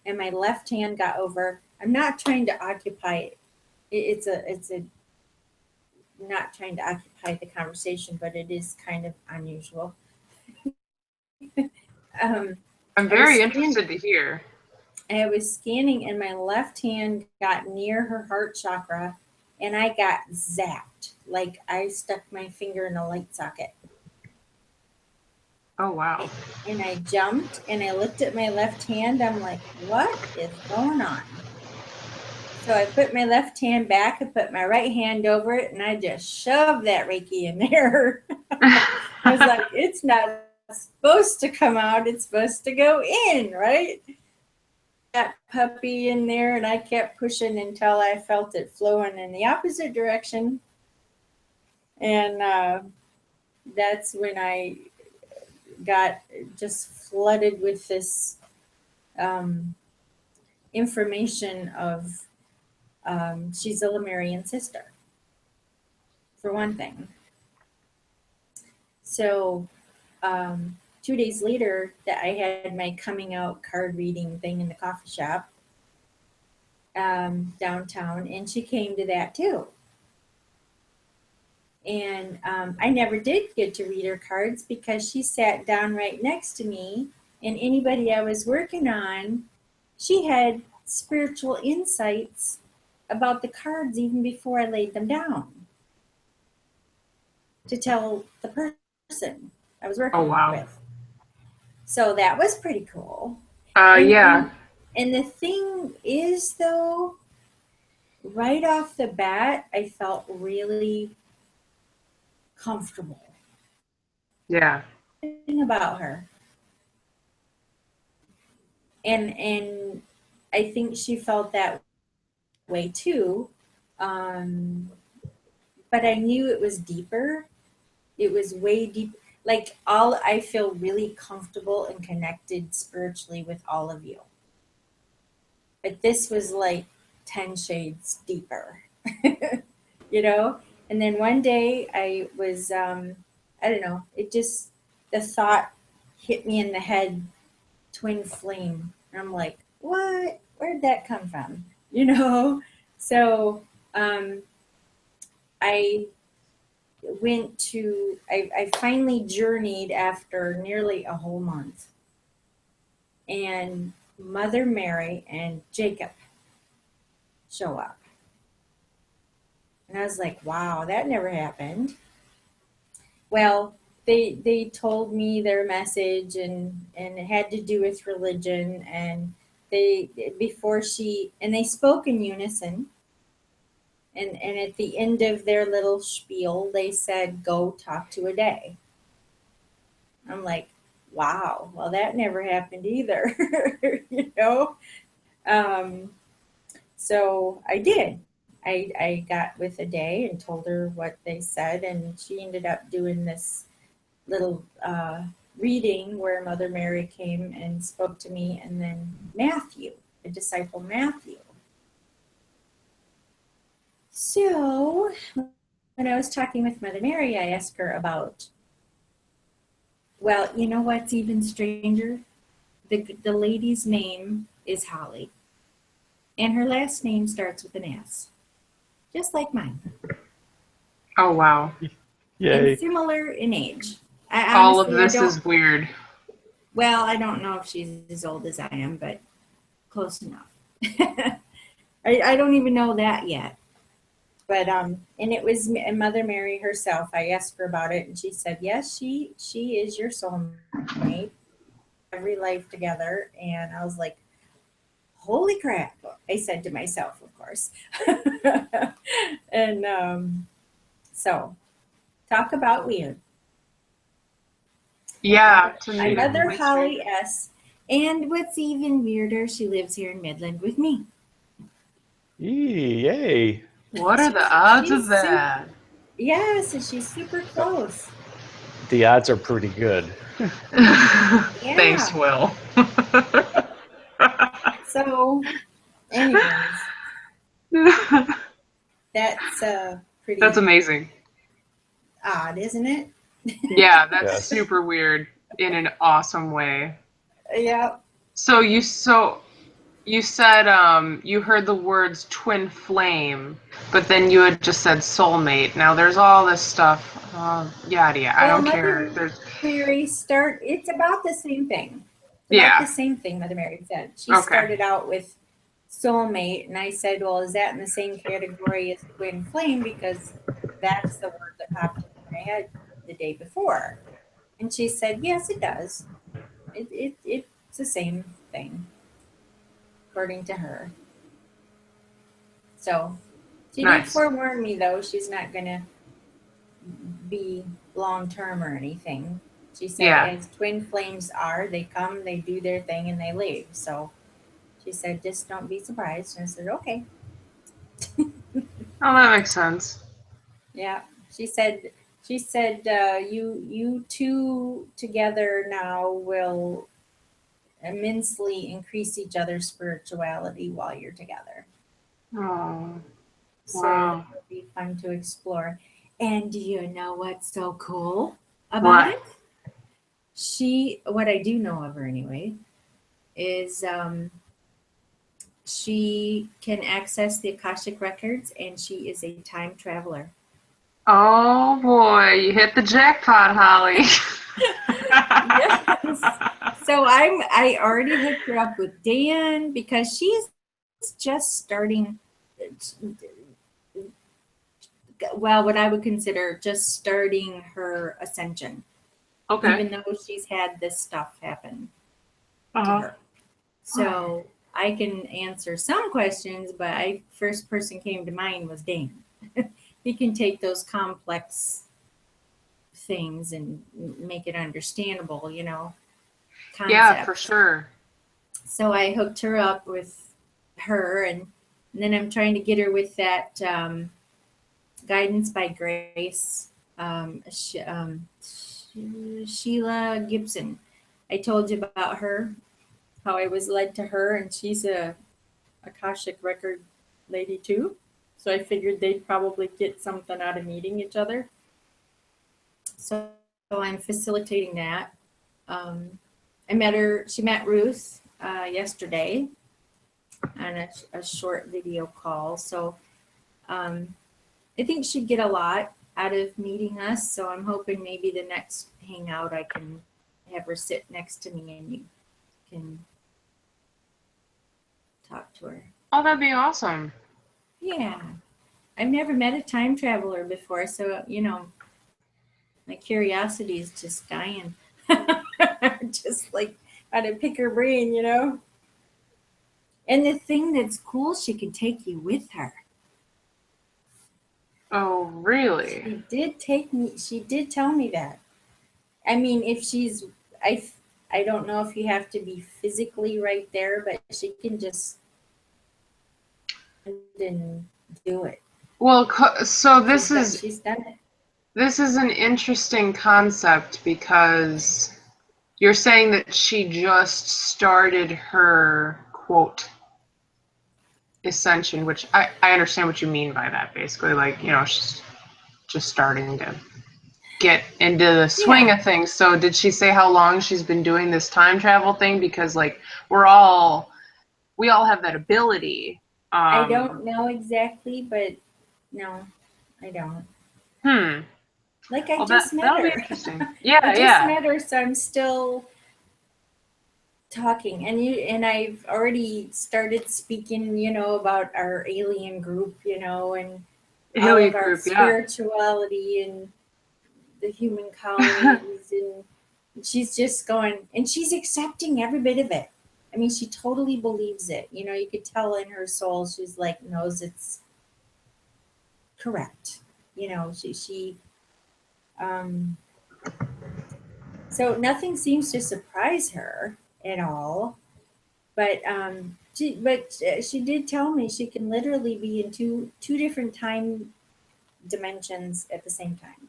and my left hand got over. I'm not trying to occupy it. It's a not trying to occupy the conversation, but it is kind of unusual. I'm very interested to hear. I was scanning, and my left hand got near her heart chakra, and I got zapped. Like I stuck my finger in a light socket. Oh, wow. And I jumped, and I looked at my left hand. I'm like, what is going on? So I put my left hand back, I put my right hand over it, and I just shoved that Reiki in there. I was like, it's not supposed to come out, it's supposed to go in, right? That puppy in there, and I kept pushing until I felt it flowing in the opposite direction. And that's when I got just flooded with this information of she's a Lemurian sister, for one thing. So 2 days later, that I had my coming out card reading thing in the coffee shop downtown, and she came to that too. And I never did get to read her cards because she sat down right next to me, and anybody I was working on, she had spiritual insights about the cards even before I laid them down to tell the person I was working with. So that was pretty cool. Yeah. And the thing is, though, right off the bat, I felt really comfortable. Yeah. About her. And I think she felt that way too. But I knew it was deeper. It was way deep. Like I feel really comfortable and connected spiritually with all of you. But this was like 10 shades deeper, you know? And then one day I was, I don't know, the thought hit me in the head, twin flame. And I'm like, what? Where'd that come from? You know? So I finally journeyed after nearly a whole month. And Mother Mary and Jacob show up. And I was like, wow, that never happened. Well, they told me their message, and it had to do with religion, and they spoke in unison. And at the end of their little spiel, they said, go talk to a day. I'm like, wow, well, that never happened either, you know? So I did. I got with a day and told her what they said, and she ended up doing this little reading where Mother Mary came and spoke to me, and then Matthew, the disciple Matthew. So when I was talking with Mother Mary, I asked her about, well, you know what's even stranger? The lady's name is Holly, and her last name starts with an S, just like mine. Oh, wow. Yay. And similar in age. All of this is weird. Well, I don't know if she's as old as I am, but close enough. I don't even know that yet. But and it was Mother Mary herself. I asked her about it, and she said, yes, she is your soulmate. Every life together. And I was like, holy crap, I said to myself, of course. And so talk about weird. Yeah, to My me. mother, it's Holly S. And what's even weirder, she lives here in Midland with me. Yay. What are the odds she's of that? Yes, and she's super close. The odds are pretty good. Thanks, Will. So, anyways, that's pretty That's amazing. odd, isn't it? Yeah, that's Yes. super weird in an awesome way. Yeah. So you said you heard the words twin flame, but then you had just said soulmate. Now there's all this stuff. Yada. I don't care. There's Mary it's about the same thing. It's Yeah. about the same thing Mother Mary said. She Okay. started out with soulmate, and I said, well, is that in the same category as twin flame? Because that's the word that popped into my head the day before. And she said, yes, it does. It's the same thing, according to her. So she did forewarn me, though, she's not going to be long term or anything. She said, as twin flames are, they come, they do their thing, and they leave. So she said, just don't be surprised. And I said, okay. Oh, that makes sense. Yeah. She said, you two together now will immensely increase each other's spirituality while you're together. Oh, So wow. it'll be fun to explore. And do you know what's so cool about it? What I do know of her anyway, is she can access the Akashic records, and she is a time traveler. Oh boy, you hit the jackpot, Holly. Yes. So I already hooked her up with Dan because she's just starting, well, what I would consider just starting her ascension. Okay. Even though she's had this stuff happen to her. So I can answer some questions, but first person came to mind was Dan. He can take those complex things and make it understandable, concepts. Yeah, for sure. So I hooked her up with her, and then I'm trying to get her with that Guidance by Grace, Sheila Gibson. I told you about her, how I was led to her, and she's a Akashic record lady too. So I figured they'd probably get something out of meeting each other. So I'm facilitating that. She met Ruth yesterday on a short video call. So I think she'd get a lot out of meeting us. So I'm hoping maybe the next hangout I can have her sit next to me and you can talk to her. Oh, that'd be awesome. Yeah. I've never met a time traveler before, so, my curiosity is just dying. Just like how to pick her brain, And the thing that's cool, she can take you with her. Oh, really? She did tell me that. I mean, if I don't know if you have to be physically right there, but she can just and do it. Well, so she's done it. This is an interesting concept because you're saying that she just started her, quote, ascension, which I understand what you mean by that, basically. Like, she's just starting to get into the swing of things. So did she say how long she's been doing this time travel thing? Because, like, we all have that ability. I don't know exactly, but no, I don't. Like I just met her. That'll be interesting. Yeah, I just met her, so I'm still talking. And I've already started speaking, about our alien group, and Hilly all of our group, yeah. spirituality and the human colonies, and she's just going, and she's accepting every bit of it. I mean, she totally believes it. You know, you could tell in her soul, she's like, knows it's correct. You know, so nothing seems to surprise her at all. But she did tell me she can literally be in two different time dimensions at the same time.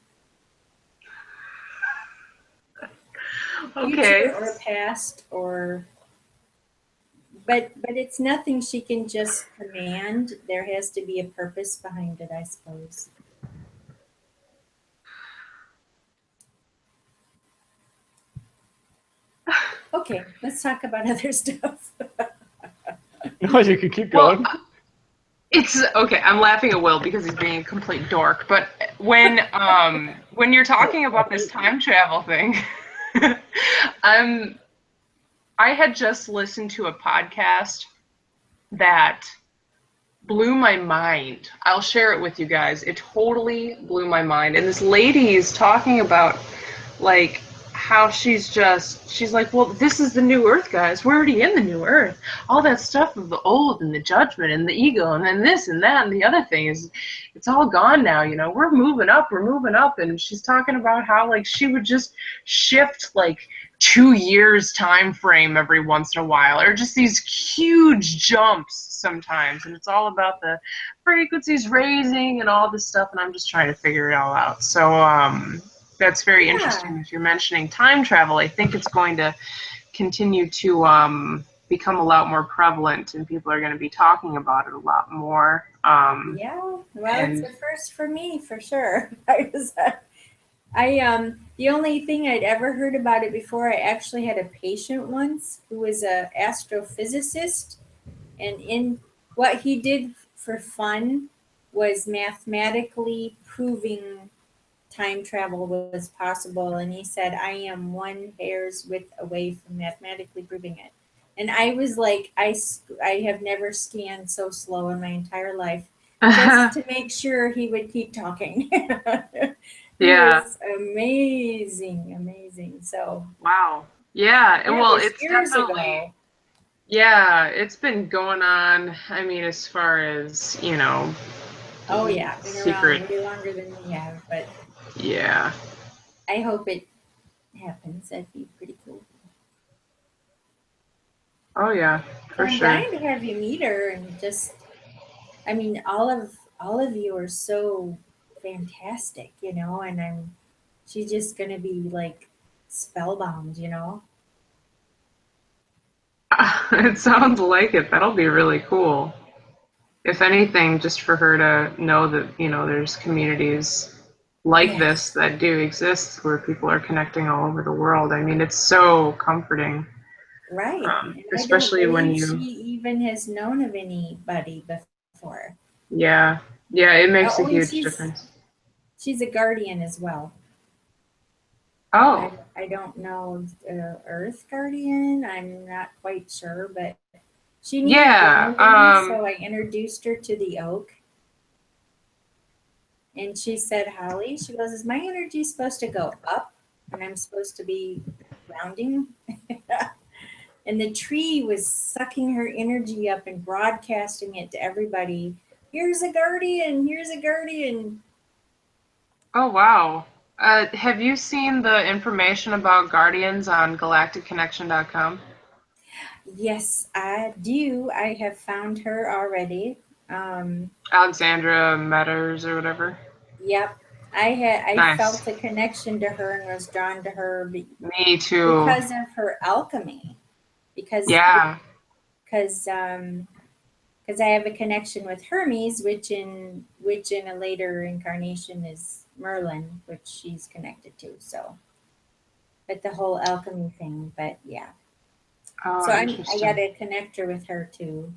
Okay. Future or past, or but it's nothing she can just command. There has to be a purpose behind it, I suppose. Okay, let's talk about other stuff. No, you can keep going. Well, it's okay. I'm laughing at Will because he's being a complete dork. But when you're talking about this time travel thing, I had just listened to a podcast that blew my mind. I'll share it with you guys. It totally blew my mind. And this lady is talking about like how she's like, well, this is the new earth, guys. We're already in the new earth. All that stuff of the old and the judgment and the ego and then this and that and the other thing is, it's all gone now, you know. We're moving up. And she's talking about how like she would just shift like 2 years time frame every once in a while, or just these huge jumps sometimes, and it's all about the frequencies raising and all this stuff, and I'm just trying to figure it all out. So that's very interesting. If you're mentioning time travel, I think it's going to continue to become a lot more prevalent, and people are going to be talking about it a lot more. Yeah, well, it's a first for me, for sure. The only thing I'd ever heard about it before, I actually had a patient once who was an astrophysicist, and in what he did for fun was mathematically proving time travel was possible. And he said, I am one hair's width away from mathematically proving it. And I was like, I have never scanned so slow in my entire life, just to make sure he would keep talking. Yeah. It was amazing. So wow. Yeah. Well, it's years definitely ago. Yeah, it's been going on. I mean, as far as, you know. Oh yeah, been secret. around way longer than we have, but yeah. I hope it happens. That'd be pretty cool. Oh yeah, for I'm sure. dying to have you meet her, and just, I mean, all of you are so fantastic, you know, and she's just gonna be like spellbound, you know. It sounds like it. That'll be really cool. If anything, just for her to know that, you know, there's communities like this that do exist where people are connecting all over the world. I mean, it's so comforting. Right. Especially when she even has known of anybody before. Yeah. Yeah, it makes a huge difference. She's a guardian as well. Oh. I don't know Earth Guardian. I'm not quite sure, but she needed grounding, so I introduced her to the oak. And she said, Holly, she goes, is my energy supposed to go up and I'm supposed to be grounding? And the tree was sucking her energy up and broadcasting it to everybody. Here's a guardian. Here's a guardian. Oh, wow. Have you seen the information about guardians on galacticconnection.com? Yes, I do. I have found her already. Alexandra Metters or whatever. Yep. I Nice. felt a connection to her and was drawn to her Me too. because of her alchemy. Because I have a connection with Hermes, which in a later incarnation is Merlin, which she's connected to. So, but the whole alchemy thing. But yeah. Oh, so I got to connect her with her too.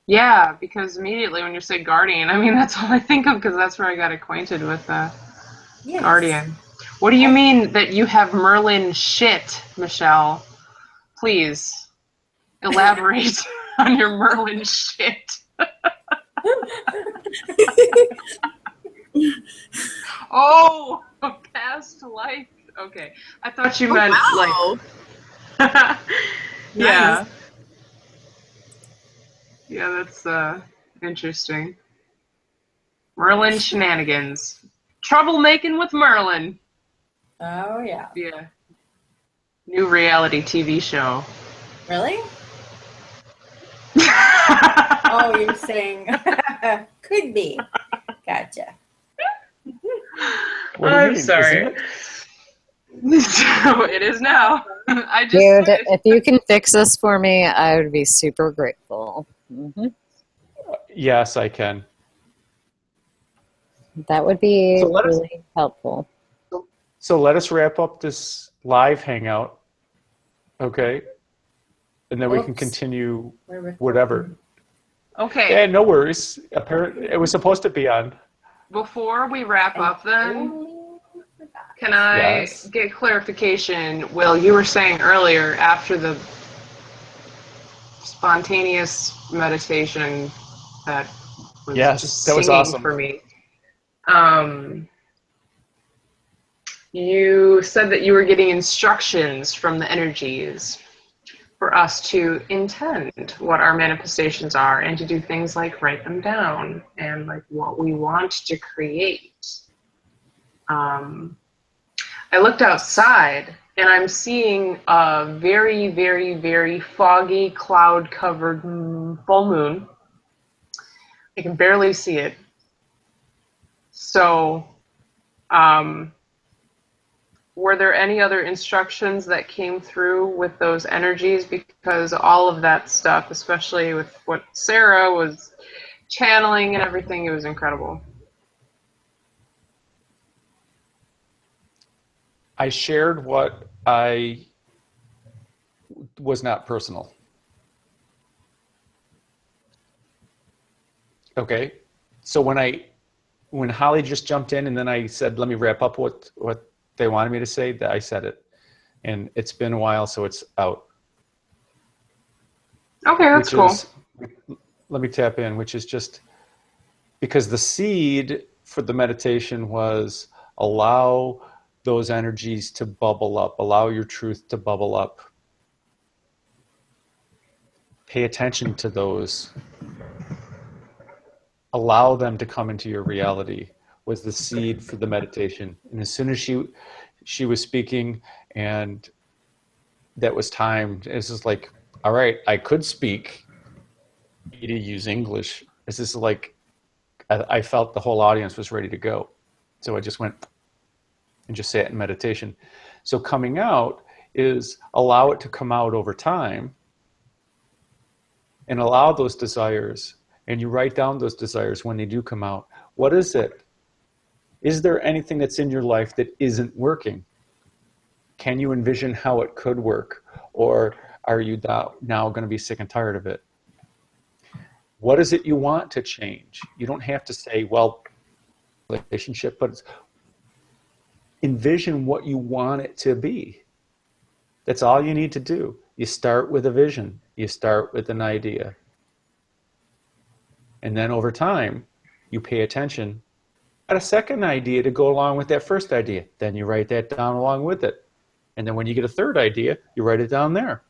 Yeah, because immediately when you say guardian, I mean that's all I think of, because that's where I got acquainted with guardian. What do you mean that you have Merlin shit, Michelle? Please elaborate on your Merlin shit. Oh, past life. Okay. I thought you meant Wow. like yeah. Nice. Yeah, that's interesting. Merlin shenanigans. Troublemaking with Merlin. Oh, yeah. Yeah. New reality TV show. Really? Oh, you're saying could be. Gotcha. What do you I'm mean? sorry. Isn't it? So it is now. I just Dude, said it. if you can fix this for me, I would be super grateful. Yes, I can. That would be So let us- really helpful. So let us wrap up this live hangout, okay? And then we can Oops. continue We're recording. whatever. Okay. Yeah, no worries. Apparently, it was supposed to be on. Before we wrap up then, Totally forgot. can I Yes. get clarification? Will, you were saying earlier after the spontaneous meditation that was Yes, just that was singing awesome. for me. You said that you were getting instructions from the energies for us to intend what our manifestations are and to do things like write them down and like what we want to create. I looked outside and I'm seeing a very, very, very foggy, cloud-covered full moon. I can barely see it. So, were there any other instructions that came through with those energies? Because all of that stuff, especially with what Sarah was channeling and everything, it was incredible. I shared what I was not personal. Okay. So when Holly just jumped in and then I said, let me wrap up what they wanted me to say, that I said it. And it's been a while, so it's out. Okay, that's cool. Let me tap in, which is just because the seed for the meditation was allow those energies to bubble up, allow your truth to bubble up. Pay attention to those. Allow them to come into your reality was the seed for the meditation. And as soon as she was speaking and that was timed, it's just like, all right, I could speak, to use English. It's just like, I felt the whole audience was ready to go. So I just went and just sat in meditation. So coming out is allow it to come out over time and allow those desires. And you write down those desires when they do come out. What is it? Is there anything that's in your life that isn't working? Can you envision how it could work? Or are you now going to be sick and tired of it? What is it you want to change? You don't have to say, well, relationship, but envision what you want it to be. That's all you need to do. You start with a vision. You start with an idea. And then over time, you pay attention at a second idea to go along with that first idea. Then you write that down along with it. And then when you get a third idea, you write it down there.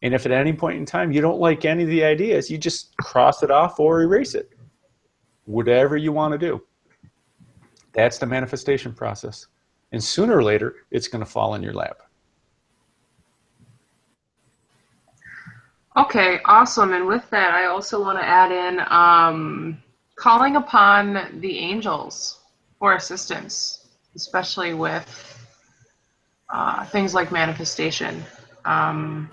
And if at any point in time you don't like any of the ideas, you just cross it off or erase it. Whatever you want to do. That's the manifestation process. And sooner or later, it's going to fall in your lap. Okay, awesome. And with that, I also want to add in calling upon the angels for assistance, especially with things like manifestation. I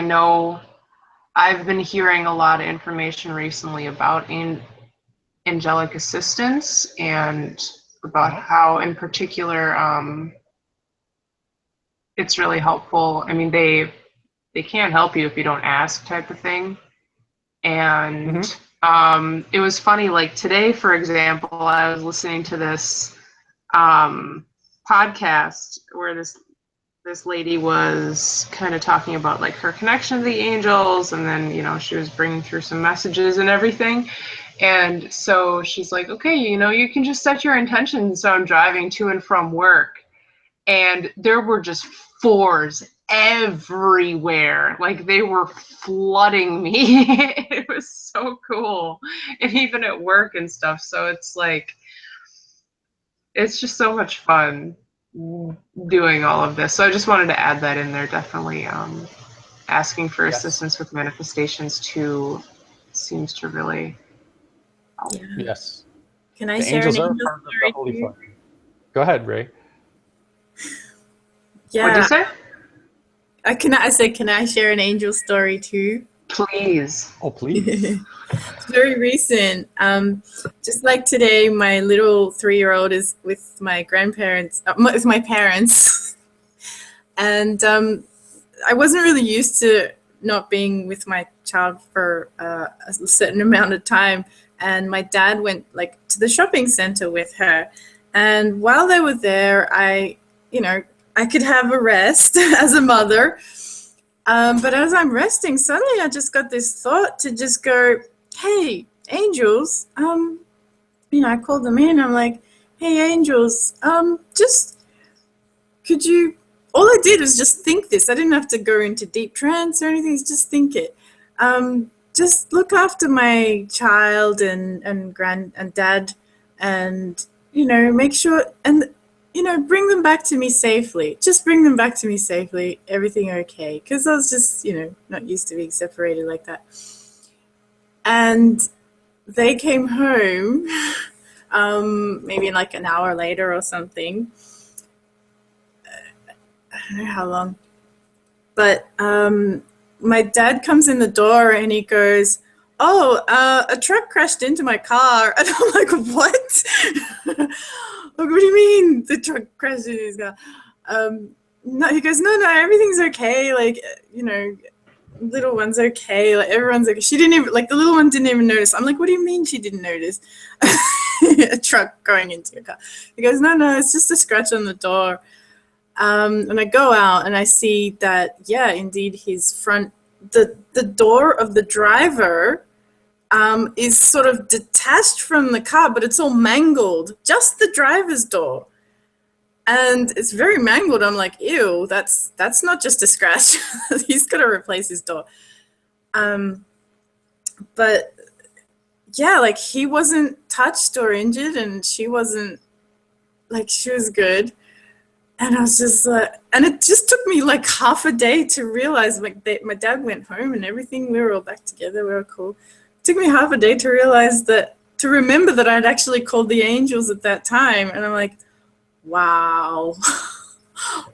know I've been hearing a lot of information recently about angelic assistance and about how, in particular, it's really helpful. I mean, they can't help you if you don't ask, type of thing. And it was funny, like today, for example, I was listening to this podcast where this this lady was kind of talking about like her connection to the angels, and then, you know, she was bringing through some messages and everything. And so she's like, okay, you know, you can just set your intentions. So I'm driving to and from work, and there were just fours everywhere. Like they were flooding me. It was so cool. And even at work and stuff. So it's like, it's just so much fun doing all of this. So I just wanted to add that in there. Definitely asking for Yes. assistance with manifestations too seems to really help. Yeah. Yes. Can I The share an angels are angel part of the story Holy too? Fire. Go ahead, Ray. What'd you Yeah. say? I said, can I share an angel story too? Please. Oh, please. It's very recent. Just like today, my little 3-year-old is with my grandparents, with my parents, and I wasn't really used to not being with my child for a certain amount of time. And my dad went like to the shopping center with her, and while they were there, I could have a rest as a mother. But as I'm resting, suddenly I just got this thought to just go, hey, angels, I called them in. I'm like, hey, angels, just could you, all I did was just think this. I didn't have to go into deep trance or anything, just think it. Just look after my child and dad, and, make sure, and, bring them back to me safely. Just bring them back to me safely. Everything okay? Because I was just, not used to being separated like that. And they came home, maybe like an hour later or something. I don't know how long. But my dad comes in the door and he goes, oh, a truck crashed into my car. And I'm like, what? Like, what do you mean the truck crashed into his car? No, he goes, no, everything's okay. Like, little one's okay. Like, everyone's okay. She didn't even, like, the little one didn't even notice. I'm like, what do you mean she didn't notice a truck going into your car? He goes, no, it's just a scratch on the door. And I go out and I see that, yeah, indeed, his front, the door of the driver is sort of detached from the car, but it's all mangled, just the driver's door. And it's very mangled. I'm like, ew, that's not just a scratch. He's got to replace his door. But yeah, like he wasn't touched or injured, and she wasn't, like, she was good. And I was just and it just took me like half a day to realize, like, my dad went home and everything. We were all back together. We were cool. It took me half a day to realize that, to remember that I'd actually called the angels at that time. And I'm like, wow.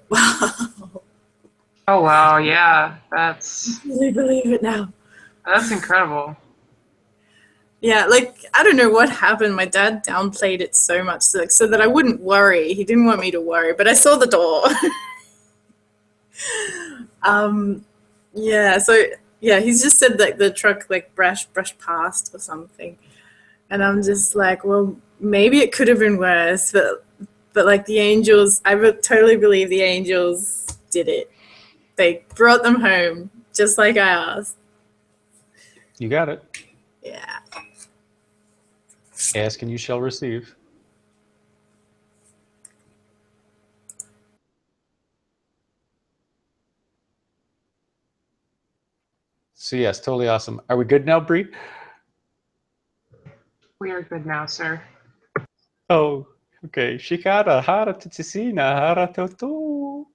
Wow. Oh wow, yeah, that's I really believe it now. incredible. Yeah, like, I don't know what happened. My dad downplayed it so much so that I wouldn't worry. He didn't want me to worry, but I saw the door. Yeah, so, yeah, he's just said that the truck, like, brushed past or something. And I'm just like, well, maybe it could have been worse, but like, the angels, I totally believe the angels did it. They brought them home, just like I asked. You got it. Yeah. Ask and you shall receive. So yes, totally awesome. Are we good now, Bree? We are good now, sir. Oh, okay. Shikara, hara tutsisina, hara toto.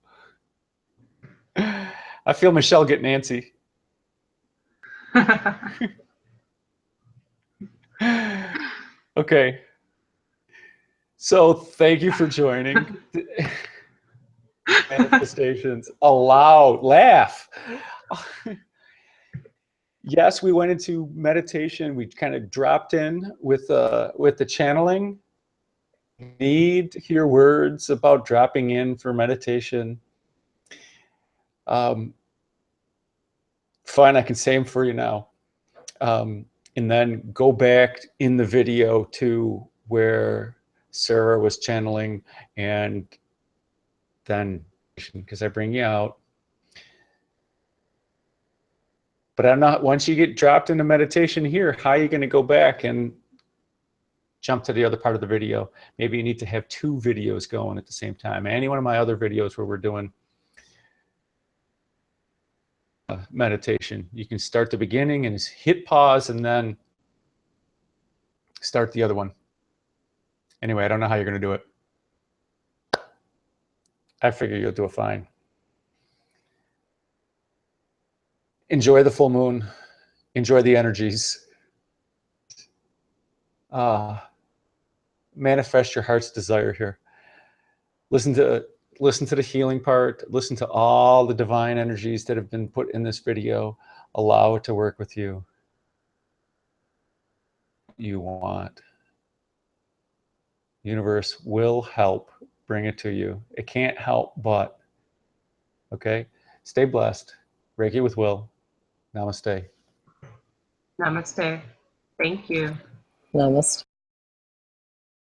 I feel Michelle getting antsy. Okay. So thank you for joining. Manifestations. Aloud. Laugh. Yes, we went into meditation. We kind of dropped in with the channeling. Need to hear words about dropping in for meditation. Fine, I can say them for you now. And then go back in the video to where Sarah was channeling, and then because I bring you out. But I'm not, once you get dropped into meditation here, how are you going to go back and jump to the other part of the video? Maybe you need to have 2 videos going at the same time. Any one of my other videos where we're doing meditation, you can start the beginning and just hit pause and then start the other one. Anyway, I don't know how you're going to do it. I figure you'll do it fine. Enjoy the full moon. Enjoy the energies. Manifest your heart's desire here. Listen to the healing part. Listen to all the divine energies that have been put in this video. Allow it to work with you. You want. Universe will help bring it to you. It can't help but. Okay? Stay blessed. Reiki with Will. Namaste. Namaste. Thank you. Namaste.